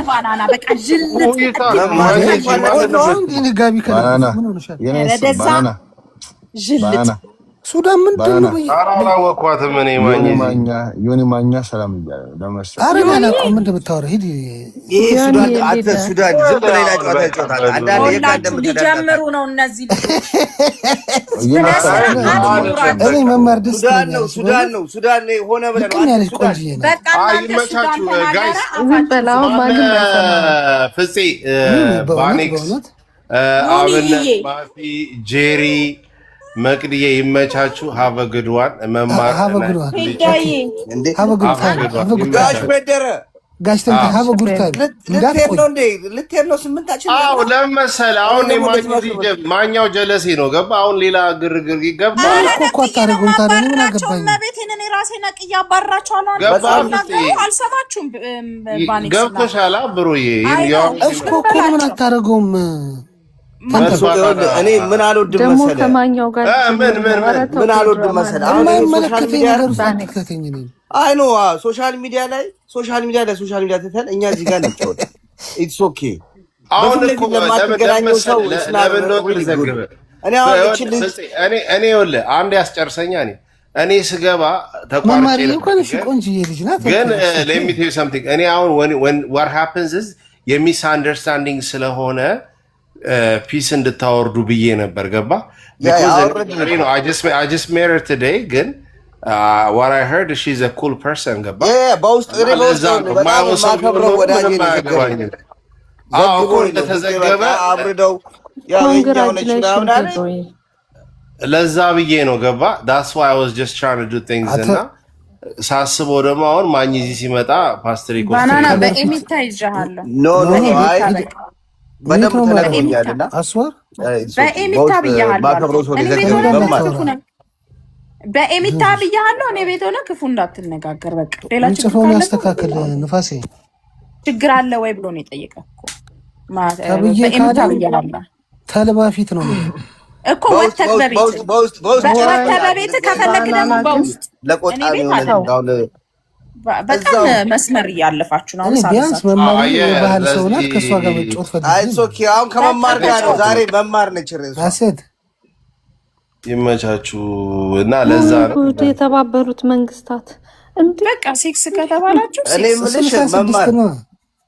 ባናና በቃ ጅልጥ ጋቢ ከለበስኩ ምን ሆነሻል? ባናና ጅልጥ ሱዳን ምንድን ነው? አላወኳትም። እኔ ዮኒ ማኛ ሰላም እያለ ለመስራት አረ አላውቅም። ምንድን ብታወራ ሂድ። ይሄ ሱዳን አንተ ሱዳን ዝም ብለህ ሌላ ጨዋታ ይጫወታል። አንዳንዴ ሁላችሁም ሊጀምሩ ነው እነዚህ እኔ መማር ደስ ሱዳን ነው ሆነ ብለህ ነው ያለች ቆንጆ ነው። በቃ ይመቻችሁ ጋይስ። በላው ማንም ፍፄ ባኔክስ አብነት ማፊ ጄሪ መቅድዬ ይመቻችሁ። ሀበ ግድዋን መማር ጋሽ በደረ ጋሽተን ሀበ ጉርታይ ልትሄድ ነው እንዴ? ልትሄድ ነው ስምንታችን? አዎ ለምን መሰለህ አሁን ማኛው ጀለሴ ነው ገባ። አሁን ሌላ ግርግር ይገባ እኮ አታደርገውም። ታዲያ ምን አገባኝ? ቤቴን እኔ ራሴ ነቅዬ አባራቸዋለሁ። አልሰማችሁም? ገብቶሻል ብሩዬ? እኮ ምን አታደርገውም? እኔ ምን አልወድም መሰለህ? ምን አልወድም መሰለህ? አሁን የማይመለከተኝ ነገር ተከተኝ ነኝ። አይ ኖ ሶሻል ሚዲያ ላይ ትተን እኛ እዚህ ጋር ነው። ኢትስ ኦኬ። አሁን እኮ ለማትገናኘው ሰው እኔ ይኸውልህ አንድ ያስጨርሰኛ እኔ ስገባ ተቋርጬ ግን let me tell you something እኔ አሁን when what happens is የሚስ አንደርስታንዲንግ ስለሆነ ፒስ እንድታወርዱ ብዬ ነበር ገባ I just met her today ግን what I heard is she's a cool person ገባ በውስጥ ማከብረው ወዳጄ ነው ተዘገበ አብርደው ለዛ ብዬ ነው ገባ that's why I was just trying to do things እና ሳስበው ደግሞ አሁን ማኝ እዚህ ሲመጣ ፓስተር ባናና በኤሚታ ይዣለሁ አይ በደንብ ተነግሮኛልና አስወር በኤሚታ ብያለሁ በኤሚታ ብያለሁ እኔ ቤት ሆነ ክፉ እንዳትነጋገር በቃ ሌላ ችግር ያስተካክል ንፋሴ ችግር አለ ወይ ብሎ ነው የጠየቀው በኤሚታ ብያለሁ ተልባ ፊት ነው እኮ ወተት በቤት ከፈለክ ደግሞ በውስጥ ለቆጣሚ ሆነ በጣም መስመር እያለፋችሁ ነው ቢያንስ መማር የባህል ሰው ናት ከእሷ ጋር መጫወት ፈልግ አይ ኦኬ አሁን ከመማር ጋር ነው ዛሬ መማር ነች ራሴት ይመቻችሁ እና ለዛ ነው የተባበሩት መንግስታት እንዴ በቃ ሴክስ ከተባላችሁ እኔ ምልሽ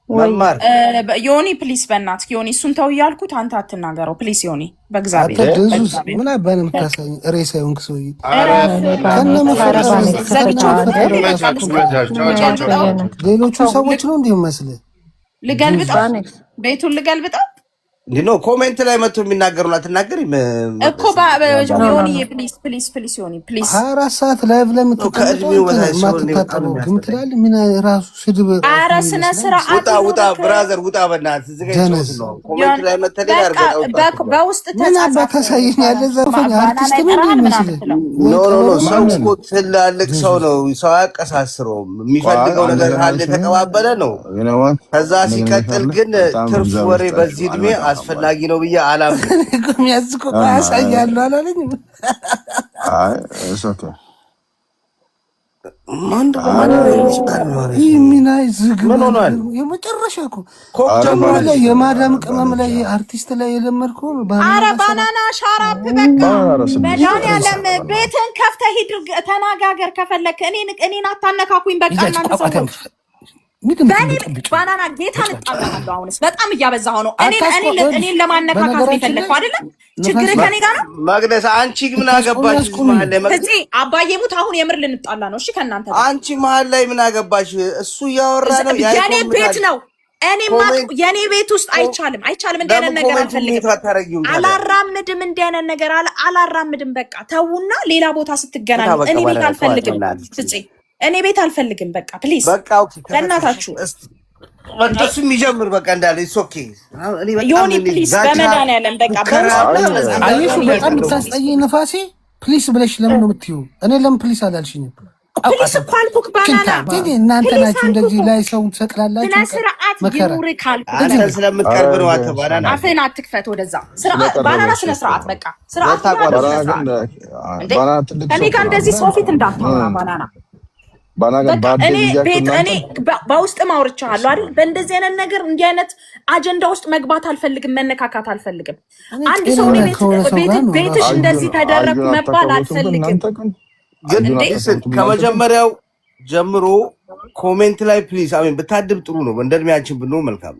መማር ዮኒ ፕሊስ በእናትህ ዮኒ እሱን ተው እያልኩት አንተ አትናገረው ፕሊስ ዮኒ በእግዚአብሔር ምን አባንም ታሳኝ ሬሳ ይሁን ክሶይ ሌሎቹ ሰዎች ነው እንዲህ መስልህ ልገልብጠው ቤቱን ልገልብጠው እንዴ ነው ኮሜንት ላይ መጥቶ የሚናገሩና አትናገሪም እኮ ዮኒ ፕሊስ ዮኒ ፕሊስ 24 ሰዓት ላይቭ ለምትቀመጠው ማትታጠበው ግን ትላለህ ምን ራሱ ስድብ ኧረ ስነ ስርዓት ውጣ ብራዘር ውጣ በእናትህ ዝገኝቶት ነው ኮሜንት ላይ መጥተህ አርገው በውስጥ ታሳየኛለህ ዘርፈኛ አርቲስት ነው የሚመስልህ ኖ ሰው እኮ ትላልቅ ሰው ነው ሰው ያቀሳስረው የሚፈልገው ነገር ካለ ተቀባበለ ነው ከዛ ሲቀጥል ግን ትርፍ ወሬ በዚህ እድሜ አስፈላጊ ነው ብዬ አላምንም እኮ የሚያዝቁ ያሳያሉ አላለኝ አይ እሰከ ማንዶ ሚናይ ዝግ ምን ሆኗል የመጨረሻ እኮ ኮክተም ላይ የማዳም ቅመም ላይ አርቲስት ላይ የለመድኩ ኧረ ባናና ሻራፕ በቃ መዳን ያለም ቤትን ከፍተህ ሂድ ተናጋገር ከፈለክ እኔን አታነካኩኝ በቃ እናንተ ሰዎች ባናና ጌታን እጣላለሁ አሁንስ በጣም እያበዛህ ነው እኔን ለማነካካት ነው የፈለግከው አይደለ ችግር ከኔ ጋር ነው ማግነስ አንቺ ምን አገባሽ መሀል ላይ እዚህ አባዬ ሙት አሁን የምር ልንጣላ ነው እሺ ከእናንተ አንቺ መሀል ላይ ምን አገባሽ እሱ እያወራ ነው የኔ ቤት ነው የኔ ቤት ውስጥ አይቻልም እንዲህ አይነት ነገር አልፈልግም አላራምድም እንዲህ አይነት ነገር አላራምድም በቃ ተውና ሌላ ቦታ ስትገናኙ እኔ ቤት አልፈልግም እኔ ቤት አልፈልግም በቃ ፕሊዝ በቃ ለእናታችሁ እሱ የሚጀምር በቃ እንዳለ ኦኬ ዮኒ ፕሊዝ በመድኃኒዓለም በቃ አይሹ በጣም የምታስጠይኝ ነፋሴ ፕሊዝ ብለሽ ለምን ነው የምትይው እኔ ለምን ፕሊዝ አላልሽኝም ፕሊዝ እኮ አልኩህ ባናና እናንተ ናችሁ እንደዚህ ላይ ሰው ትሰቅላላችሁ ስነስርዓት ይኑር ካልኩህ አንተ ስለምትቀርብ ነው አንተ ባናና አፍህን አትክፈት ወደዛ ባናና ስነስርዓት በቃ ስርዓት እኔ ጋር እንደዚህ ሰው ፊት እንዳታወራ ባናና እኔ በውስጥ ማውርቻለሁ አይደል በእንደዚህ አይነት ነገር እንዲህ አይነት አጀንዳ ውስጥ መግባት አልፈልግም መነካካት አልፈልግም አንድ ሰው ቤትሽ እንደዚህ ተደረኩ መባል አልፈልግም ግን ከመጀመሪያው ጀምሮ ኮሜንት ላይ ፕሊዝ አሜን ብታድብ ጥሩ ነው እንደ እድሜያችን ብንሆን መልካም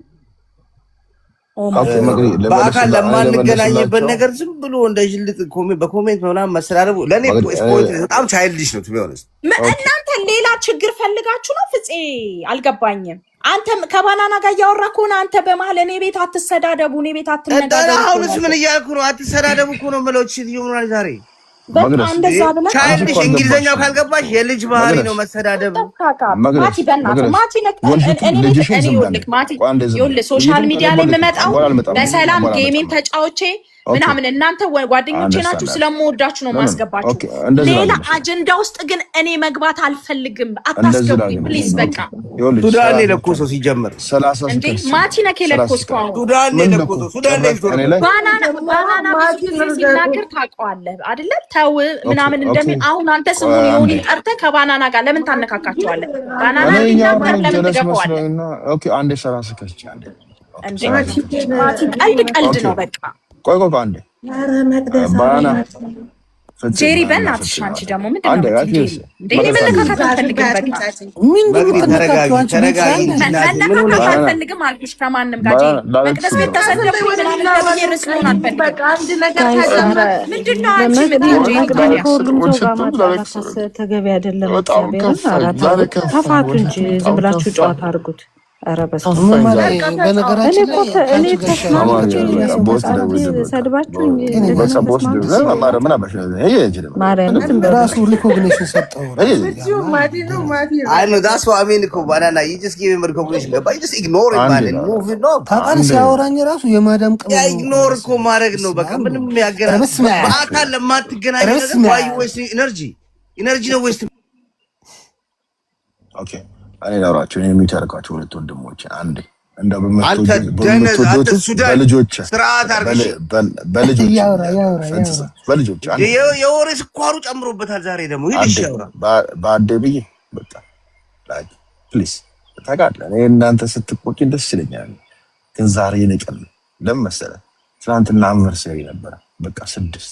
በአካል ለማንገናኝበት ነገር ዝም ብሎ እንደ ጅልጥ በኮሜንት ምናምን መሰዳደቡ ለእኔ በጣም ቻይልዲሽ ነው ቢሆንስ እናንተ ሌላ ችግር ፈልጋችሁ ነው ፍፄ አልገባኝም አንተ ከባናና ጋር እያወራ ከሆነ አንተ በመሀል እኔ ቤት አትሰዳደቡ እኔ ቤት አትነጋገሩ አሁንስ ምን እያልኩ ነው አትሰዳደቡ እኮ ነው የምለው ዛሬ ቻይልድሽ እንግሊዝኛው ካልገባሽ የልጅ ባህሪ ነው መሰዳደብ። ሶሻል ሚዲያ ላይ የምመጣው በሰላም ጌሜም ተጫዎቼ ምናምን እናንተ ጓደኞቼ ናችሁ፣ ስለምወዳችሁ ነው ማስገባችሁ። ሌላ አጀንዳ ውስጥ ግን እኔ መግባት አልፈልግም። አታስገቡኝ ፕሊዝ። በቃ ሱዳን የለኮሰው ሲጀምር ማቲ ነክ የለኮስከው አሁን ሱዳን የለኮሰው ሱዳን ባናና ሲናገር ታውቀዋለህ አይደለ? ተው ምናምን እንደምን አሁን አንተ ስሙን የሆነ ጠርተህ ከባናና ጋር ለምን ታነካካቸዋለህ? ባናና ቢናገር ለምን ትገፋዋለህ? ኦኬ አንዴ ሰላሳ ከቻለ እንዴ ማቲ ቀልድ ነው በቃ። ቆይ አንዴ ባና ጄሪ በእናትሽ አንቺ ደግሞ ምንድን ነው እንዴ መነካካት አልፈልግም። በቃ መነካካት አልፈልግም አልኩሽ። ከማንም ጋር መቅደስ ቤት ተሰደብኩ ምናምን ተብዬ ርዕስ መሆን አልፈልግም። ምንድን ነው አንቺ ከሁሉም ሰው ጋር ማጣላት ተገቢ አይደለም። ተፋቱ እንጂ ዝም ብላችሁ ጨዋታ አድርጉት። በነገራችን ራሱ ሪኮግኒሽን ሰጠው። ሲያወራኝ ራሱ የማዳም ኢግኖር እኮ ማድረግ ነው። በቃ ምንም ያገናኝ በአካል ለማትገናኝ ኢነርጂ ነው ወይስ እኔ ላውራቸው እኔ የሚታረቃቸው ሁለት ወንድሞች አንዴ እንደው በልጆች የወሬ ስኳሩ ጨምሮበታል። ዛሬ ደግሞ በአዴ ብዬ በቃ ፕሊዝ ታውቃለህ፣ እኔ እናንተ ስትቆጪኝ ደስ ይለኛል፣ ግን ዛሬ ንቀል ለምን መሰለህ? ትናንትና አንቨርሰሪ ነበረ። በቃ 6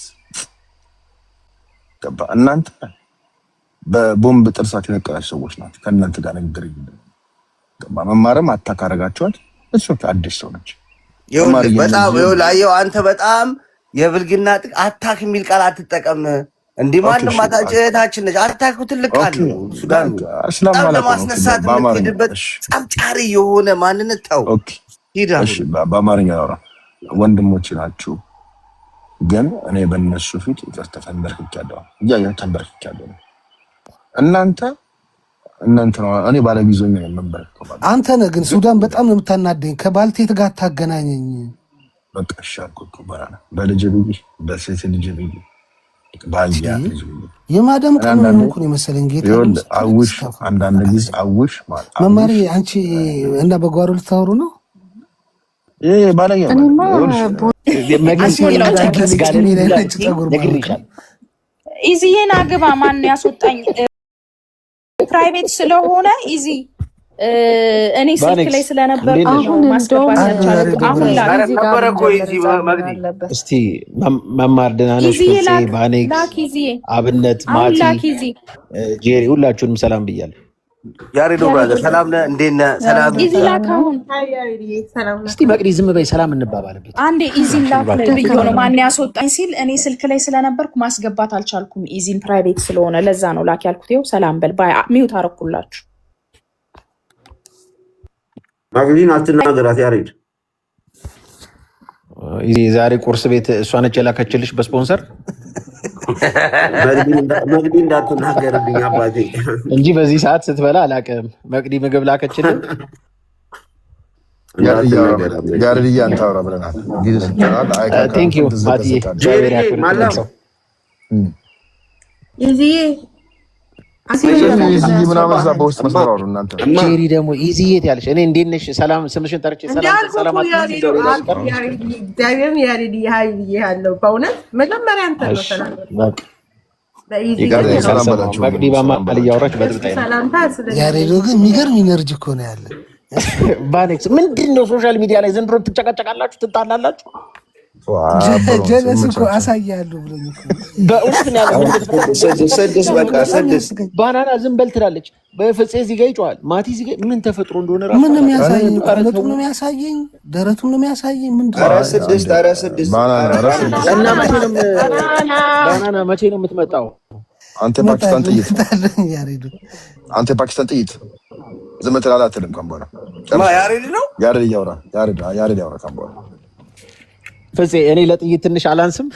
ገባ እናንተ በቦምብ ጥርሳት የነቀላችሁ ሰዎች ናቸው። ከእናንተ ጋር ንግግር መማርም አታካረጋችኋት። እሱ አዲስ ሰው ነች። በጣም ላየው አንተ በጣም የብልግና አታክ የሚል ቃል አትጠቀም። እንዲህ ማንም ማታጨታችን ነች። አታክ ትልቅ ቃል ነው። ሱዳን ለማስነሳት የምትሄድበት ጸብጫሪ የሆነ ማንነት ተው። እሺ በአማርኛ አውራ። ወንድሞች ናችሁ፣ ግን እኔ በእነሱ ፊት ይቅርታ ተንበርክኬያለሁ። ተንበርክኬያለሁ። እናንተ ነው እኔ ባለጊዜኛ ነበር። አንተ ነህ ግን ሱዳን በጣም ነው የምታናደኝ። ከባልቴት ጋር ታገናኘኝ። በቃ ሻልኩ ባራና በልጅ ብዬ በሴት ልጅ ብዬ ባልያ ልጅ ብዬ የማዳም ቀመም እንኳን የመሰለኝ ጌታ አውሽ አንዳንድ ጊዜ አውሽ ማለት መማሪ አንቺ እና በጓሮ ልታወሩ ነው። ባለያ ኢዚዬን አግባ። ማን ያስወጣኝ? ፕራይቬት ስለሆነ ኢዚ እኔ ስልክ ላይ ስለነበር አሁን ማስገባት እስቲ መማር ደህና ነሽ? ባኔክስ አብነት ማቲ ጄሪ ሁላችሁንም ሰላም ብያለሁ። ያሬዶ ብራዘር ሰላም ነህ? እንዴት ነህ? ሰላም ኢዚ ላካሁን እስቲ መቅዲ ዝም በይ ሰላም እንባባልበት አንዴ። ኢዚ ላክ ብዬ ነው ማን ያስወጣኝ ሲል እኔ ስልክ ላይ ስለነበርኩ ማስገባት አልቻልኩም። ኢዚን ፕራይቬት ስለሆነ ለዛ ነው ላክ ያልኩት። ይኸው ሰላም በል ባይ ሚውት አረኩላችሁ። ማግዲን አትናገራት ያሬድ። ኢዚ ዛሬ ቁርስ ቤት እሷ ነች የላከችልሽ በስፖንሰር መቅዲ እንዳትናገርብኝ አባቴ እንጂ በዚህ ሰዓት ስትበላ አላውቅም። መቅዲ ምግብ ላከችልን። ያሬድ አንተ አውራ ብለናል። ቴንክ ዩ ማቲ ጄሪ ደግሞ ኢዚዬት ያለሽ እኔ እንዴት ነሽ? ሰላም ስምሽን ጠርቼ ሰላም መቅዲ በማል እያወራች በጥብጣይ ነው። ያሬዶ ግን የሚገርም ኢነርጂ እኮ ነው ያለ። ባኔክስ ምንድን ነው ሶሻል ሚዲያ ላይ ዘንድሮ ትጨቃጨቃላችሁ፣ ትጣላላችሁ። ጀለስ እኮ አሳያለሁ ብሎኝ በእውነት ባናና ዝም በል ትላለች። በፍፄ እዚህ ጋ ይጮሃል፣ ማቲ እዚህ ጋ ምን ተፈጥሮ እንደሆነ ራሱ ምን ነው የሚያሳየኝ? ቀለቱን ነው የሚያሳየኝ፣ ደረቱን ነው የሚያሳየኝ። ምንድን ነው ባናና መቼ ነው የምትመጣው? አንተ ፓኪስታን ጥይት ዝም ትላለህ አትልም። ካምቦራ ያሬድ ነው ያሬድ ያወራ ካምቦራ ፍፄ እኔ ለጥይት ትንሽ አላንስም።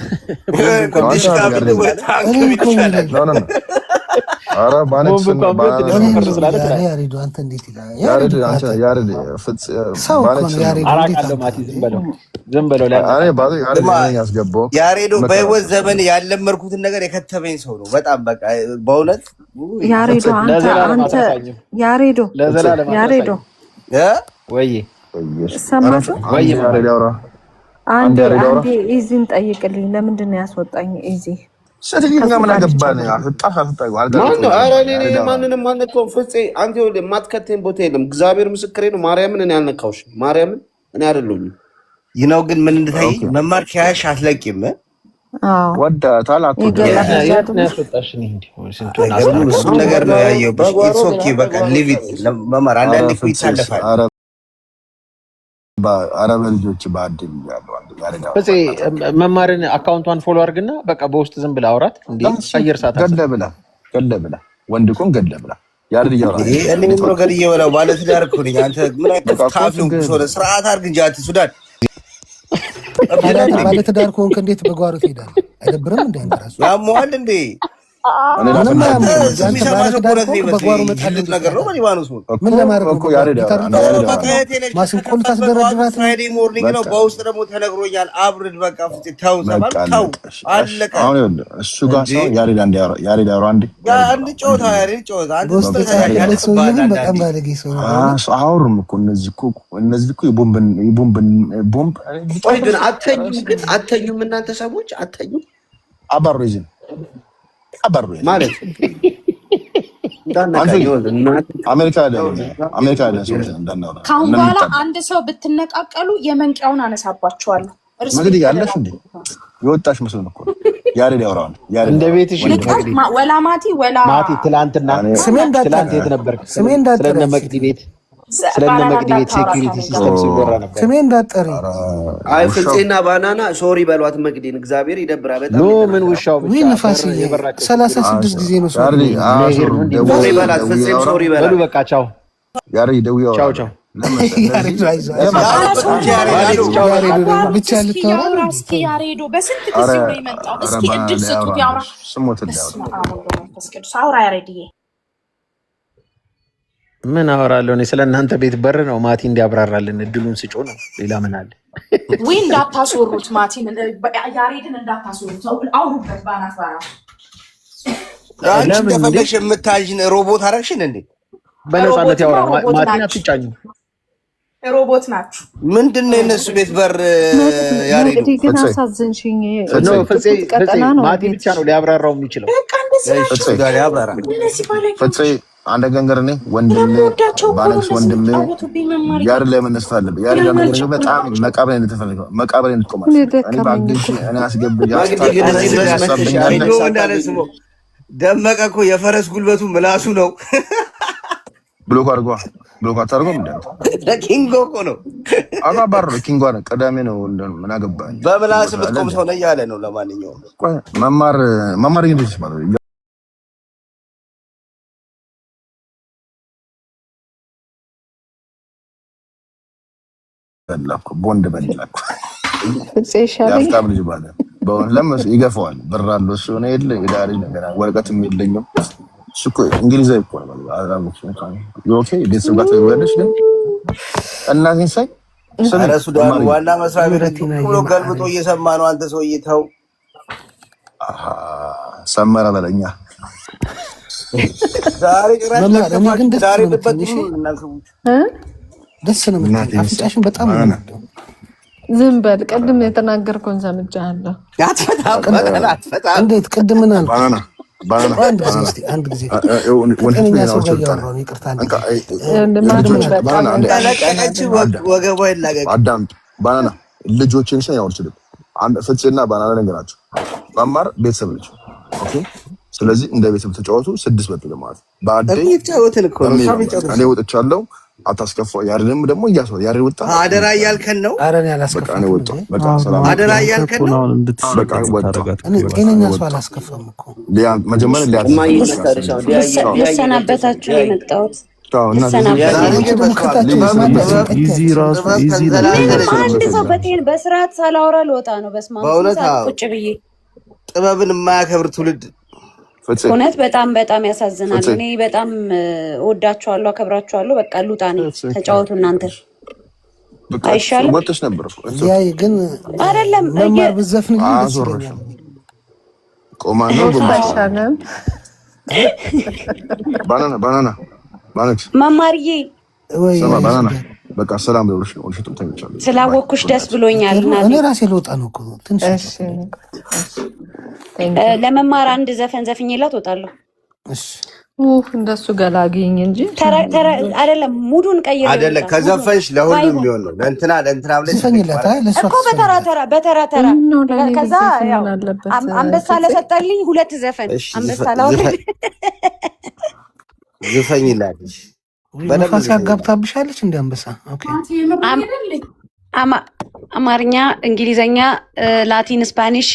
ያሬዶ በህይወት ዘመን ያለመርኩትን ነገር የከተበኝ ሰው ነው። በጣም በቃ በእውነት ያሬዶ ያሬዶ ወይ ሰማቱ ወይ አንዴ ኢዚን ጠይቅልኝ። ለምንድን ነው ያስወጣኝ? ኢዚ ምን አገባን? ማንንም አልነካውም። ፍፄ አንተ የማትከተኝ ቦታ የለም። እግዚአብሔር ምስክሬ ነው። ማርያምን እኔ አልነካውሽ። ማርያምን እኔ አይደለሁም። ይነው ግን ምን እንድታይ መማር ከያሽ አትለቂም። ወዳታል እሱን ነገር ነው ያየው። ኦኬ በቃ ሊቭ ኢት መማር አንዳንዴ እኮ ይታለፋል። አረብ ልጆች ባድል መማርን አካውንቷን ፎሎ አድርግና በቃ በውስጥ ዝም ብላ አውራት። እንዴ አየር ሰዓት ገለብላ ወንድ ኮን ገለብላ ያርድ ይያወራ እኔ ምሮ ገል ይወላው ማለት ዳር እኮ ነኝ። አንተ ምን አይነት ካፍሉ ሶለ ስርዓት አድርግ እንጂ አት ሱዳን ማለት ዳር ኮንክ እንዴት በጓሮ ትሄዳለህ? አይደብርም እንዴ? አንተ ራስህ ያሟል እንዴ? ምን ለማድረግ እኮ ያሬዳ ማስንቆል ታስደረድራት ነው። በውስጥ ደግሞ ተነግሮኛል። አብርድ በቃ ተው ተው አለቀ። አሁን እሱ ጋር ሰው ያሬዳ ያሬዳ አንድ ጨዋታ ያሬድ ጨዋታ በጣም ባለጌ ሰው አሁንም እኮ እነዚህ እኮ ቦምብ ግን አተኙም እናንተ ሰዎች አተኙም አባሮ ይዘን ማለት አሜሪካ ካሁን በኋላ አንድ ሰው ብትነቃቀሉ የመንቂያውን አነሳባቸዋለሁ። መግዲ ያለሽ እንዴ የወጣሽ መስሎን እኮ ያሬድ ያወራው እንደ ቤትሽ ወላ ማቲ ትላንትና ትላንት የት ነበርክ? ስለነ መቅዲ ቤት ሴኩሪቲ ሲስተም ሲወራ ነበር። ስሜ እንዳጠሪ አይ ፍፄና ባናና ሶሪ በሏት መቅዲን። እግዚአብሔር ይደብራ በጣም ኖ ምን ውሻው ብቻ ነፋስ 36 ጊዜ ነው ሶሪ በላት። ፍፄም ሶሪ በላት። በሉ በቃ ቻው ያሬድ ደውዬው ቻው ቻው ብቻ ልታወራ እስኪ ያሬዶ በስንት ጊዜ ነው የመጣው? እስኪ እድል ስጡት ያውራ። አውራ ያሬድዬ። ምን አወራለሁ እኔ ስለ እናንተ ቤት በር ነው። ማቲ እንዲያብራራልን እድሉን ስጮ ነው። ሌላ ምን አለ? ወይ እንዳታስወሩት ማቲን ያሬድን እንዳታስወሩት። አውሩበት ባናት ባናት። አንቺ እንደፈለግሽ የምታዥን ሮቦት አረግሽን እንዴ? በነፃነት ያወራ ማቲን አትጫኙ። ሮቦት ናችሁ። ምንድነው የነሱ ቤት በር? ያሬድ ግን አሳዘንሽኝ። ማቲ ብቻ ነው ሊያብራራው የሚችለው። ፍፄ አንድ ገንገር ነኝ ወንድም ባለሽ ወንድም ያር ላይ መነሳት አለበት። ያር ላይ ነገር በጣም መቃብሬ እንደተፈለገው መቃብሬ እንድትቆማሽ እኔ ባግሽ እኔ አስገብያ ደመቀ እኮ የፈረስ ጉልበቱ ምላሱ ነው። ብሎክ አታርጎም እንዴ? ኪንጎ እኮ ነው። አባባር ኪንጎ ነው። ቀዳሜ ነው ምን አገባኝ። በምላስ የምትቆም ሰው ነኝ ያለ ነው። ለማንኛውም መማር እንግዲህ ማለት በላኩ ቦንድ በላኩ ያፍታም ልጅ ባለ በእውነት ለምን ይገፋዋል። ብር አለው እሱ ነው የለ የዳሪ ነገር ወረቀትም የለኝም። እሱ እኮ እንግሊዛዊ እኮ ነው አራሙሽ ኦኬ ቤተሰብ ጋር ተወለደሽ ግን እናቴን ሳይ ኧረ ሱዳን ዋና መስሪያ ቤት ብሎ ገልብጦ እየሰማ ነው። አንተ ሰውዬ ተው ሰመረ በለኛ ዛሬ ጭራሽ ዛሬ ደስ ነው የምትለው። አፍንጫሽን በጣም ነው። ዝም በል። ቅድም የተናገርከውን ሰምቻለሁ። አትፈታም። እንዴት ቅድም ምን አልኩ? አንድ ጊዜ ባናና ልጆችን ሰ ያወርችልም ፍፄና ባናና ነገራቸው መማር ቤተሰብ ልጅ ስለዚህ እንደ ቤተሰብ ተጫወቱ። 6 በጥል ማለት እኔ ወጥቻለሁ። አታስከፋ። ያሬድም ደግሞ እያሰው ያሬድ ወጣ አደራ እያልከን ነው። አረን ያላስከፋ እኔ ወጣ በቃ ሰላም አደራ እያልከን ነው። በቃ ወጣ እኔ ጤነኛ ሰው አላስከፋም እኮ መጀመሪያ ልሰናበታችሁ የመጣሁት አንድ ሰው በስርዓት ሳላወራ ልወጣ ነው። በስመ አብ ቁጭ ብዬ ጥበብን የማያከብር ትውልድ እውነት በጣም በጣም ያሳዝናል። እኔ በጣም እወዳችኋለሁ፣ አከብራችኋለሁ። በቃ ልውጣ ነው። ተጫወቱ እናንተ አይሻልም? ግን አይደለም መማር ብዘፍን ደስ ይለኛል። ባናና መማርዬ በቃ ሰላም ነው። ስላወኩሽ ደስ ብሎኛል። እኔ ራሴ ልወጣ ነው እኮ ትንሽ ለመማር አንድ ዘፈን ዘፍኝላት እወጣለሁ። እንደሱ ገላግኝ እንጂ አይደለም። ሙዱን ቀይር አይደለም። ከዘፈንሽ ለሁሉም የሚሆን ነው። ለእንትና ብለሽ ዘፈኝላት እኮ በተራ ከዛ ያው አንበሳ ለሰጠልኝ 2 ዘፈን አንበሳ ላውልኝ ዘፈኝላት። በነፋስ ያጋብታብሻለች እንደ አንበሳ። ኦኬ አማርኛ፣ እንግሊዘኛ፣ ላቲን፣ ስፓኒሽ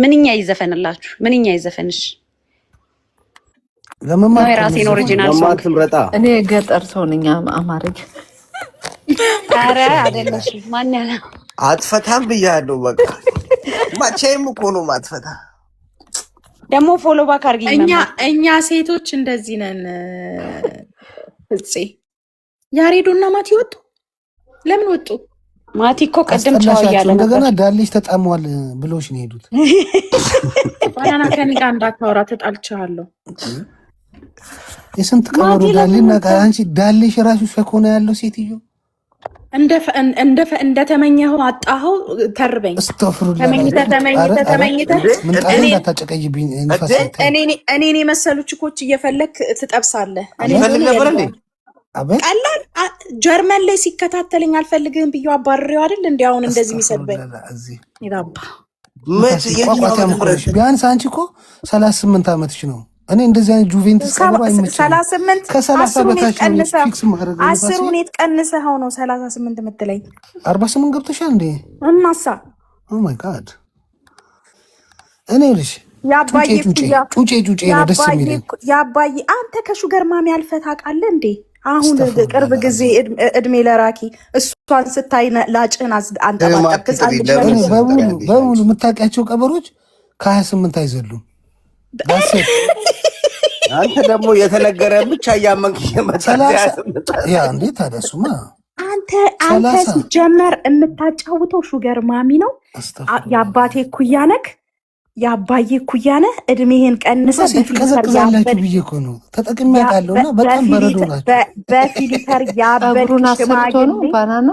ምንኛ ይዘፈንላችሁ? ምንኛ ይዘፈንሽ? ለመማር የራሴን ኦሪጂናል ትምረጣ። እኔ ገጠር ሰው ነኝ። አማርኛ ኧረ አይደለሽ። ማን ያለ አትፈታም ብያለሁ። በቃ ማቼም እኮ ነው ማትፈታ። ደግሞ ፎሎ ባክ አድርጊኝ። እኛ ሴቶች እንደዚህ ነን። ፍፄ ያሬዶና ማቲ ወጡ። ለምን ወጡ? ማቲ እኮ ቀደም ቻው እያለ ነበር። እንደገና ዳሌሽ ተጣሟል ብሎሽ ነው ሄዱት። ባናና ከኔ ጋር እንዳታወራ ተጣልቻለሁ። የስንት ቀበሮ ዳሌና አንቺ ዳሌሽ ራሱ ሸኮና ያለው ሴትዮ እንደተመኘኸው አጣኸው። ተርበኝ ተመኝተህ እኔን የመሰሉ ችኮች እየፈለክ ትጠብሳለህ። ቀላል ጀርመን ላይ ሲከታተልኝ አልፈልግህም ብዬ አባርሬው አይደል እንዲ አሁን እንደዚህ የሚሰድበኝ ቢያንስ አንቺ እኮ 38 ዓመትሽ ነው። እኔ እንደዚህ አይነት ጁቬንትስ ቀርባ አይመችም። 38 ከ30 በታች ነው። 10 ቀንሰኸው ነው 38 የምትለኝ? 48 ገብተሻል እንዴ? እናሳ ኦ ማይ ጋድ። እኔ ልሽ ያባዬ ጩጬ ነው ደስ የሚለኝ። ያባዬ አንተ ከሹገር ማሚ አልፈህ ታውቃለህ እንዴ? አሁን ቅርብ ጊዜ እድሜ ለራኪ እሷን ስታይ ላጭህን አንጠባጠብክ። በሙሉ የምታውቂያቸው ቀበሮች ከ28 አይዘሉም። አንተ ደግሞ የተነገረ ብቻ እያመንክ ያ እንዴት ታደሱማ። አንተ ሲጀመር የምታጫውተው ሹገር ማሚ ነው። የአባቴ ኩያ ነክ የአባዬ ኩያ ነህ። እድሜህን ቀንሰህ ትቀዘቅዛላችሁ ብዬ እኮ ነው ተጠቅሜ ያውቃለሁ። እና በጣም በረዶ ናቸው። በፊልተር ያበድክ ሽማግሌ ባናና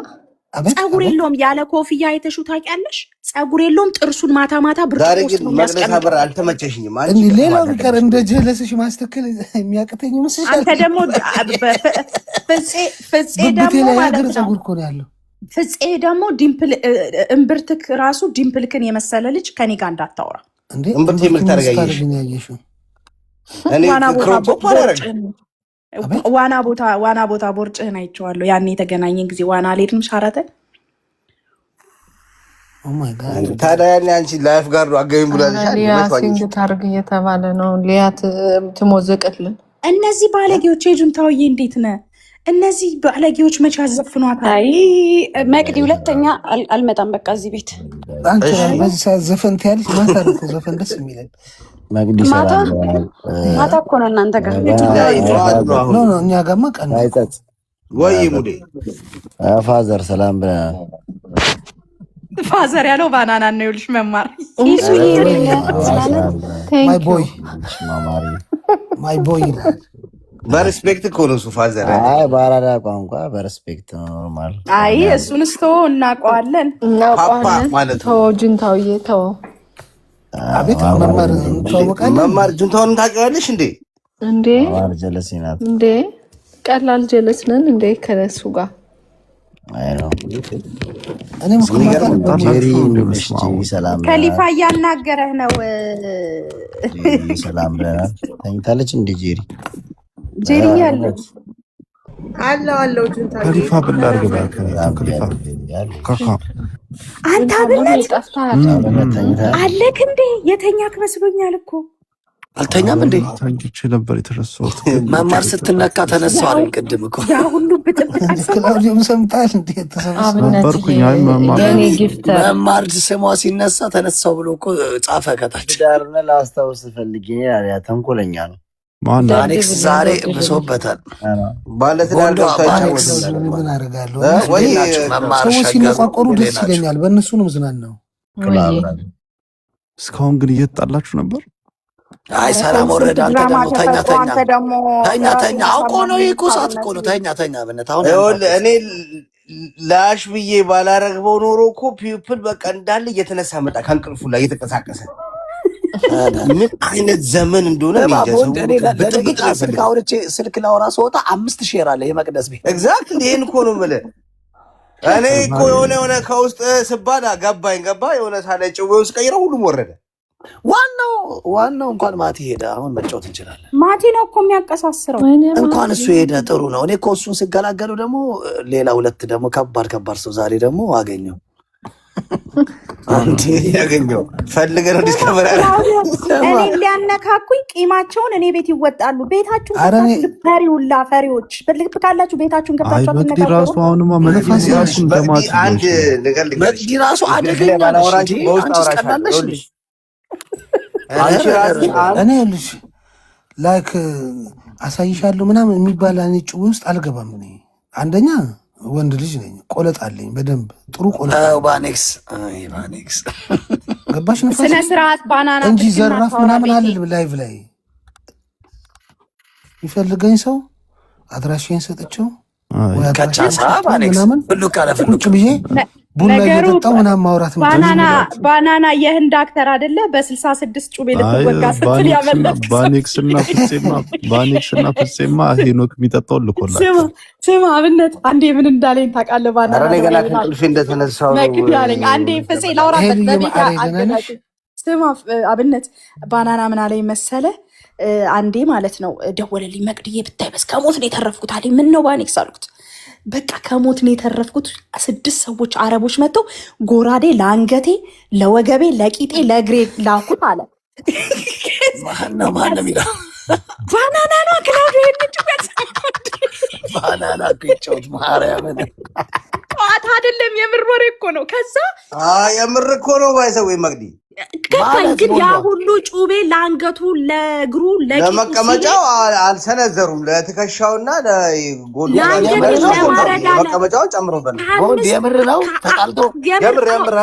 ጸጉር የለውም። ያለ ኮፍያ አይተሽው ታውቂያለሽ? ጸጉር የለውም። ጥርሱን ማታ ብርጭቆ ውስጥ ነው የሚያስቀምጠው። አልተመቸሽኝም። ሌላው ቢቀር እንደ ጀለስሽ ማስተከል የሚያቅተኝ ይመስልሻል? አንተ ደግሞ ፍፄ ደግሞ ማለት ነው ጸጉር እኮ ነው ያለው። ፍፄ ደግሞ ዲምፕል እምብርትክ ራሱ ዲምፕልክን የመሰለ ልጅ ከኔ ጋር እንዳታወራ። እምብርት የምታረጋየሽ ዋና ቦታ ቦርጭህን አይቼዋለሁ። ያኔ የተገናኘን ጊዜ ዋና አልሄድም ሻራተን። ታዲያ ያኔ አንቺ ላይፍ ጋር አገኝ ብላለሽ። ሲንግ ታርግ እየተባለ ነው። ሊያት ትሞዘቅልን። እነዚህ ባለጌዎች የጁንታውዬ እንዴት ነህ? እነዚህ ባለጌዎች መቼ አዘፍኗታል? አይ መቅዲ ሁለተኛ አልመጣም። በቃ እዚህ ቤት በዚህ ሰዓት ዘፈን ትያለሽ። ማታ እኮ ዘፈን ደስ የሚለኝ ማታ እኮ ነው እናንተ ጋር እኛ ጋርማ ቀን ወይ ሙዴ ፋዘር ሰላም ብለናል። ፋዘር ያለው ባናና ነው። ይኸውልሽ መማር ማይ ቦይ ይላል። በሬስፔክት እኮ ነው እሱ ፋዘር። አይ በአራዳ ቋንቋ በሬስፔክት ነው ኖርማል። አይ እሱንስ እናውቀዋለን ማለት ነው። ጁንታውዬ ተው። አቤት መማር እንተዋወቃለን። መማር ጁንታውን ታውቂዋለሽ እንዴ? መማር ጀለስ ናት እንዴ? ቀላል ጀለስ ነን እንዴ ከነሱ ጋር? አይ ነው እኔም ጄሪ ሰላም ከሊፋ እያናገረህ ነው። ሰላም ብለናል። ተኝታለች እንዴ ጄሪ? ጄሪ ያለች አለው ጁንታ ከሊፋ ብላርግ ከሊፋ አንተ አብነት አለክ እንዴ? የተኛክ መስሎኛል እኮ አልተኛም እንዴ? ታንኪች ነበር የተረሳሁት። መማር ስትነካ ተነሳው አለኝ ቅድም እኮ ያ ሁሉ ብጥብጥ ክላውዲዮም ሰምታል እንዴ? ነበርኩኝ። አይ መማር ስሟ ሲነሳ ተነሳው ብሎ እኮ ጻፈ ከታች። ዳርነ ላስታውስ ፈልጌ ያ ተንኮለኛ ነው። ባኔክስ ዛሬ ብሶበታል። ምን አደርጋለሁ? ሰዎች ሲነቋቆሩ ደስ ይለኛል። በእነሱ ነው ምዝናናው። እስካሁን ግን እየተጣላችሁ ነበር? አይ ሰላም ወረደ። አንተ ደግሞ ተኛ። አውቆ ነው እኮ ሰዓት እኮ ነው። ተኛ በእናትህ። አሁን እኔ ላሽ ብዬ ባላረግበው ኖሮ እኮ ፒፕል በቃ እንዳለ እየተነሳ መጣ ከእንቅልፉ ላይ እየተንቀሳቀሰ። ምን አይነት ዘመን እንደሆነ ስልክ አውርቼ ስልክ ላወራ ስወጣ 5 ሼር አለ የመቅደስ ቤት። ኤግዛክትሊ ይሄን እኮ ነው የምልህ። እኔ እኮ የሆነ ከውስጥ ስባዳ ገባኝ የሆነ ሳለ ጭዌ ውስጥ ቀይረው ሁሉም ወረደ። ዋናው እንኳን ማቲ ሄደ። አሁን መጫወት እንችላለን። ማቲ ነው እኮ የሚያቀሳስረው። እንኳን እሱ ሄደ ጥሩ ነው። እኔ እኮ እሱን ስገላገሉ ደግሞ ሌላ 2 ደግሞ ከባድ ሰው ዛሬ ደግሞ አገኘው። አንዴ ያገኘው ፈልገ ነው ዲስከቨር እኔ ሊያነካኩኝ ቂማቸውን እኔ ቤት ይወጣሉ። ቤታችሁን ፈሪውላ ፈሪዎች በልክ ካላችሁ ቤታችሁን ገብታችሁ መቅዲ ራሱ አሁንማ መንፈስ ራሱ እንደማት አንድ ነገር መቅዲ ራሱ አደገኛ ባላወራሽ በውስጥ አወራሽ እኔ ልጅ ላይክ አሳይሻለሁ ምናምን የሚባል እኔ ጭው ውስጥ አልገባም። እኔ አንደኛ ወንድ ልጅ ነኝ፣ ቆለጣለኝ በደንብ ጥሩ ቆለጣ። ባኔክስ ገባሽ? ነፋስ ስነ ስርዓት ባናና እንጂ ዘራፍ ምናምን አልልም። ላይቭ ላይ የሚፈልገኝ ሰው አድራሻዬን ሰጥቼው ከቻሳ ባኔክስ ሁሉ ካለ ቁጭ ብዬ ቡና እየጠጣሁ ምናምን ማውራት ነው። ባናና የህንድ አክተር አይደለ? በ66 ጩቤ ልትወጋ ስትል ያመለጥ ባኔክስና ፍፄማ ሄኖክ የሚጠጣውን ልኮላል። ስማ አብነት አንዴ ምን እንዳለኝ ታውቃለህ? ባናና እኔ ገና ከእንቅልፌ እንደተነሳሁ መቅዲ አለኝ። አንዴ ፍፄ ላውራበት በቤታ አገናኝ። ስማ አብነት ባናና ምን አለኝ መሰለ? አንዴ ማለት ነው ደወለልኝ። መቅዲዬ ብታይ በስ ከሞት ነው የተረፍኩት አለኝ። ምን ነው ባኔክስ አልኩት። በቃ ከሞት ነው የተረፍኩት። 6 ሰዎች አረቦች መጥተው ጎራዴ ለአንገቴ፣ ለወገቤ፣ ለቂጤ፣ ለእግሬ ላኩት አለ። ማነው ይላል? ባናና ነው ክላውዲዮ የምትበት ባናና ቢጫውት ማርያምን ጨዋታ አይደለም፣ የምር ወሬ እኮ ነው። ከዛ የምር እኮ ነው ባይሰው መቅዲ ገባኝ። ግን ያ ሁሉ ጩቤ ለአንገቱ፣ ለእግሩ፣ ለመቀመጫው አልሰነዘሩም። ለትከሻውና ለጎኑ መቀመጫውን ጨምሮበት የምር ነው ተጣልቶ የምር።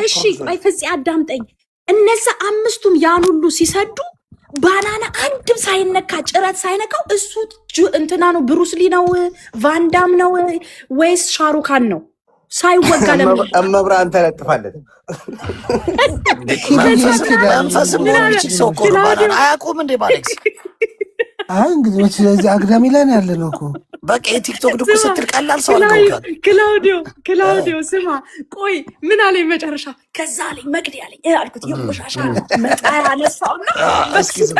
እሺ ቆይ ፍፄ አዳምጠኝ። እነዛ 5ቱም ያን ሁሉ ሲሰዱ ባናና አንድም ሳይነካ ጭረት ሳይነካው እሱ እንትና ነው ብሩስሊ ነው ቫንዳም ነው ወይስ ሻሩካን ነው? ሳይወጋ እመብርሃን ተለጥፋለት መንፈስ የሚችል ሰው እኮ ነው። ባናና አያውቁም እንዴ ባኔክስ? እንግዲህ ስለዚህ አግዳሚ ላይ ነው ያለ ነው እኮ በቃ የቲክቶክ ድኩ ስትል ቀላል ሰው አልከውካል። ክላውዲዮ ስማ ቆይ ምን አለኝ መጨረሻ? ከዛ አለኝ መቅዲ አለኝ አልኩት የቆሻሻ መጣያ አነሳውና እስኪ ዝም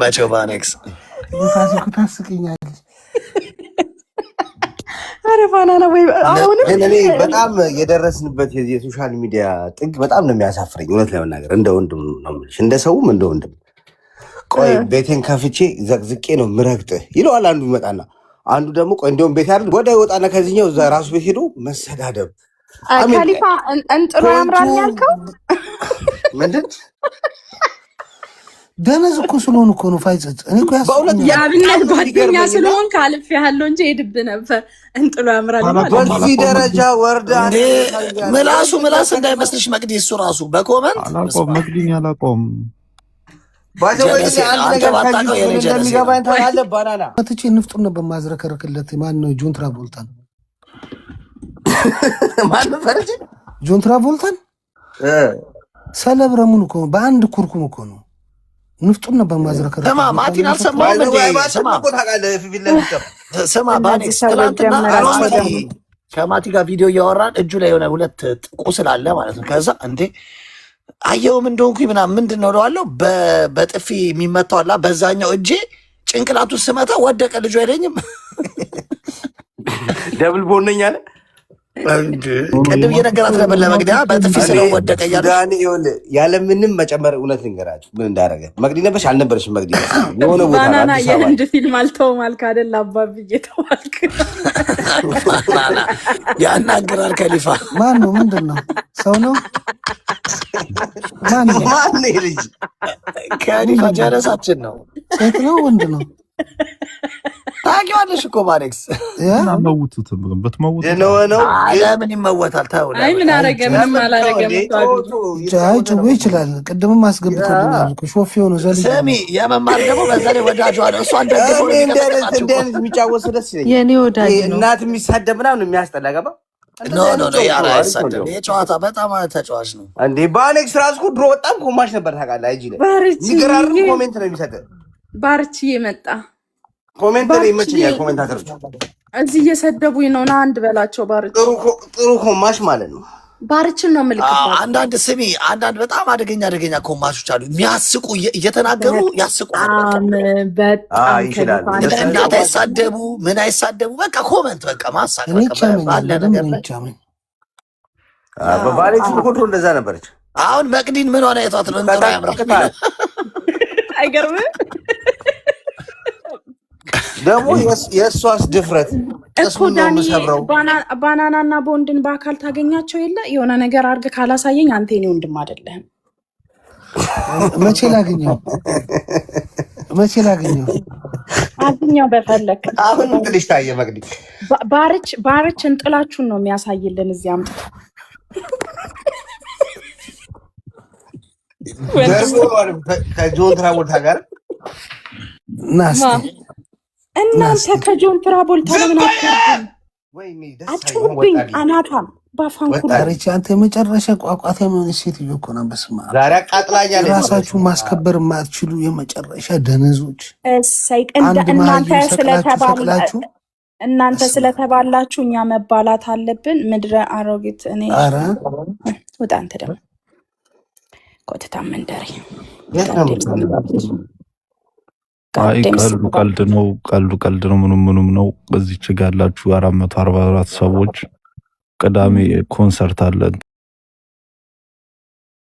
መቼው ባኔክስ ታስኩ ታስቀኛለች። አረ ባናና ወይ አሁን እኔ በጣም የደረስንበት የሶሻል ሚዲያ ጥግ በጣም ነው የሚያሳፍረኝ። እውነት ለመናገር እንደ ወንድም ነው የምልሽ፣ እንደ ሰውም እንደ ወንድም። ቆይ ቤቴን ከፍቼ ዘቅዝቄ ነው ምረግጥህ ይለዋል አንዱ ይመጣና፣ አንዱ ደግሞ ቆይ እንደውም ቤት አይደል ወደ ይወጣና ከዚህኛው እዛ ራሱ ቤት ሄዶ መሰዳደብ። ካሊፋ እንጥሮ ያምራል ያልከው ምንድን ደነዝ እኮ ስለሆኑ እኮ ነው ፋይዘት። እኔ እኮ የአብነት ጓደኛ ስለሆን ካልፍ ያለው እንጂ ሄድብ ነበር። እንጥሎ ያምራል በዚህ ደረጃ ወርዳ ምላስ እንዳይመስልሽ መቅዲ። እሱ ራሱ በኮመንት አላቆም መቅዲኝ አላቆም እንደሚገባኝ ታያለህ። ባናና መጥቼ ንፍጡን ነበር ማዝረከረክለት። ማነው? ጆን ትራቮልታን ማነው? ፈረጅ ጆን ትራቮልታን ሰለብረሙን እኮ በአንድ ኩርኩም እኮ ነው ንፍጡን ነበር ማዝረከረክ። ስማ ማቲን አልሰማሁም እንዴ? ስማ ባኔክስ ትናንትና ከማቲ ጋር ቪዲዮ እያወራን እጁ ላይ የሆነ 2 ቁስል አለ ማለት ነው። ከዛ እንዴ አየውም እንደሆንኩኝ ምናምን ምንድን ነው እለዋለሁ። በጥፊ የሚመታው አላ በዛኛው እጄ ጭንቅላቱ ስመታ ወደቀ ልጁ አይለኝም። ደብል ቦነኝ አለ ቅድም እየነገራት ነበር ለመግዲያ በጥፊ ስለወደቀ ሱዳን ያለምንም መጨመር እውነት ልንገራችሁ ምን እንዳደረገ መግዲ ነበርሽ አልነበረሽም? መግዲ የሆነ ቦታ ባናና የህንድ ፊልም አልተውም አልክ አይደል? አባብዬ ተዋልክ። ባናና ያናግራል። ከሊፋ ማን ነው? ምንድን ነው? ሰው ነው? ማን ነው? ልጅ ከሊፋ ጀረሳችን ነው። ሴት ነው? ወንድ ነው? ታውቂዋለሽ እኮ ማሬክስ መውቱት ብትመውቱ ነው። ለምን ይመወታል? ታው አይ ምን አረገ? ምንም አላረገም። አይ ጭዌ ይችላል። ቅድምም አስገብቶልኛል እኮ ሾፌ ሆነ ዘል ስሚ፣ የመማር ደግሞ በዛ ላይ ወዳጇ ነው። እሷን ደግፎ እንደ የሚጫወት ደስ ይለኛል። የኔ ወዳጅ ነው። እናት የሚሳደብ ምናምን የሚያስጠላ ገባ። ኖ ያራ አይሳደብ። የጨዋታ በጣም ተጫዋች ነው እንዴ። ባኔክስ ራሱ እኮ ድሮ በጣም ኮማሽ ነበር ታውቃለህ። አይጂ ላይ ይገራር ኮሜንት ነው የሚሰጠው። ባርቺ የመጣ ኮሜንት ላይ ይመችኛል። ኮሜንታተሮች እዚህ እየሰደቡኝ ነው። ና አንድ በላቸው። ባርቺ ጥሩ ኮማሽ ማለት ነው። ባርችን ነው የምልክባት። አንዳንድ ስሚ፣ አንዳንድ በጣም አደገኛ ኮማሾች አሉ። የሚያስቁ እየተናገሩ ያስቁሃል። በጣም ይችላል። እናት አይሳደቡ ምን አይሳደቡ፣ በቃ ኮመንት በቃ ማሳቅ ባለ ነገር በባሌክስ ኮንትሮል እንደዛ ነበረች። አሁን መቅዲን ምን ሆነ? የቷት ነው እንትና ያምራል። አይገርምም? ደግሞ የእሷስ ድፍረት እኮ ዳኒ ባናና እና ቦንድን በአካል ታገኛቸው የለ የሆነ ነገር አድርገህ ካላሳየኝ አንተ የኔ ወንድም አይደለህም። መቼ ላገኘው? አግኘው በፈለክ። አሁን ትልሽ ታየ መቅዲ ባርች እንጥላችሁን ነው የሚያሳይልን እዚህ አምጥቶ ከጆን ትራቮልታ ጋር እናንተ ከጆን ትራቮልታ ለምን አትጩብኝ? አናቷን ባፋንኩ አንተ የመጨረሻ ቋቋት የሆነ ሴትዮ እኮ ነው። በስመ አብ ዛሬ አቃጥላኛለች። ራሳችሁ ማስከበር የማትችሉ የመጨረሻ ደነዞች። እናንተ ስለተባላችሁ እኛ መባላት አለብን? ምድረ አሮጊት። እኔ ውጣ አንተ ደግሞ ቆጥታ መንደሪ። ቀልድ ነው። ምኑም ነው። በዚህ ችግር ያላችሁ 444 ሰዎች ቅዳሜ ኮንሰርት አለን።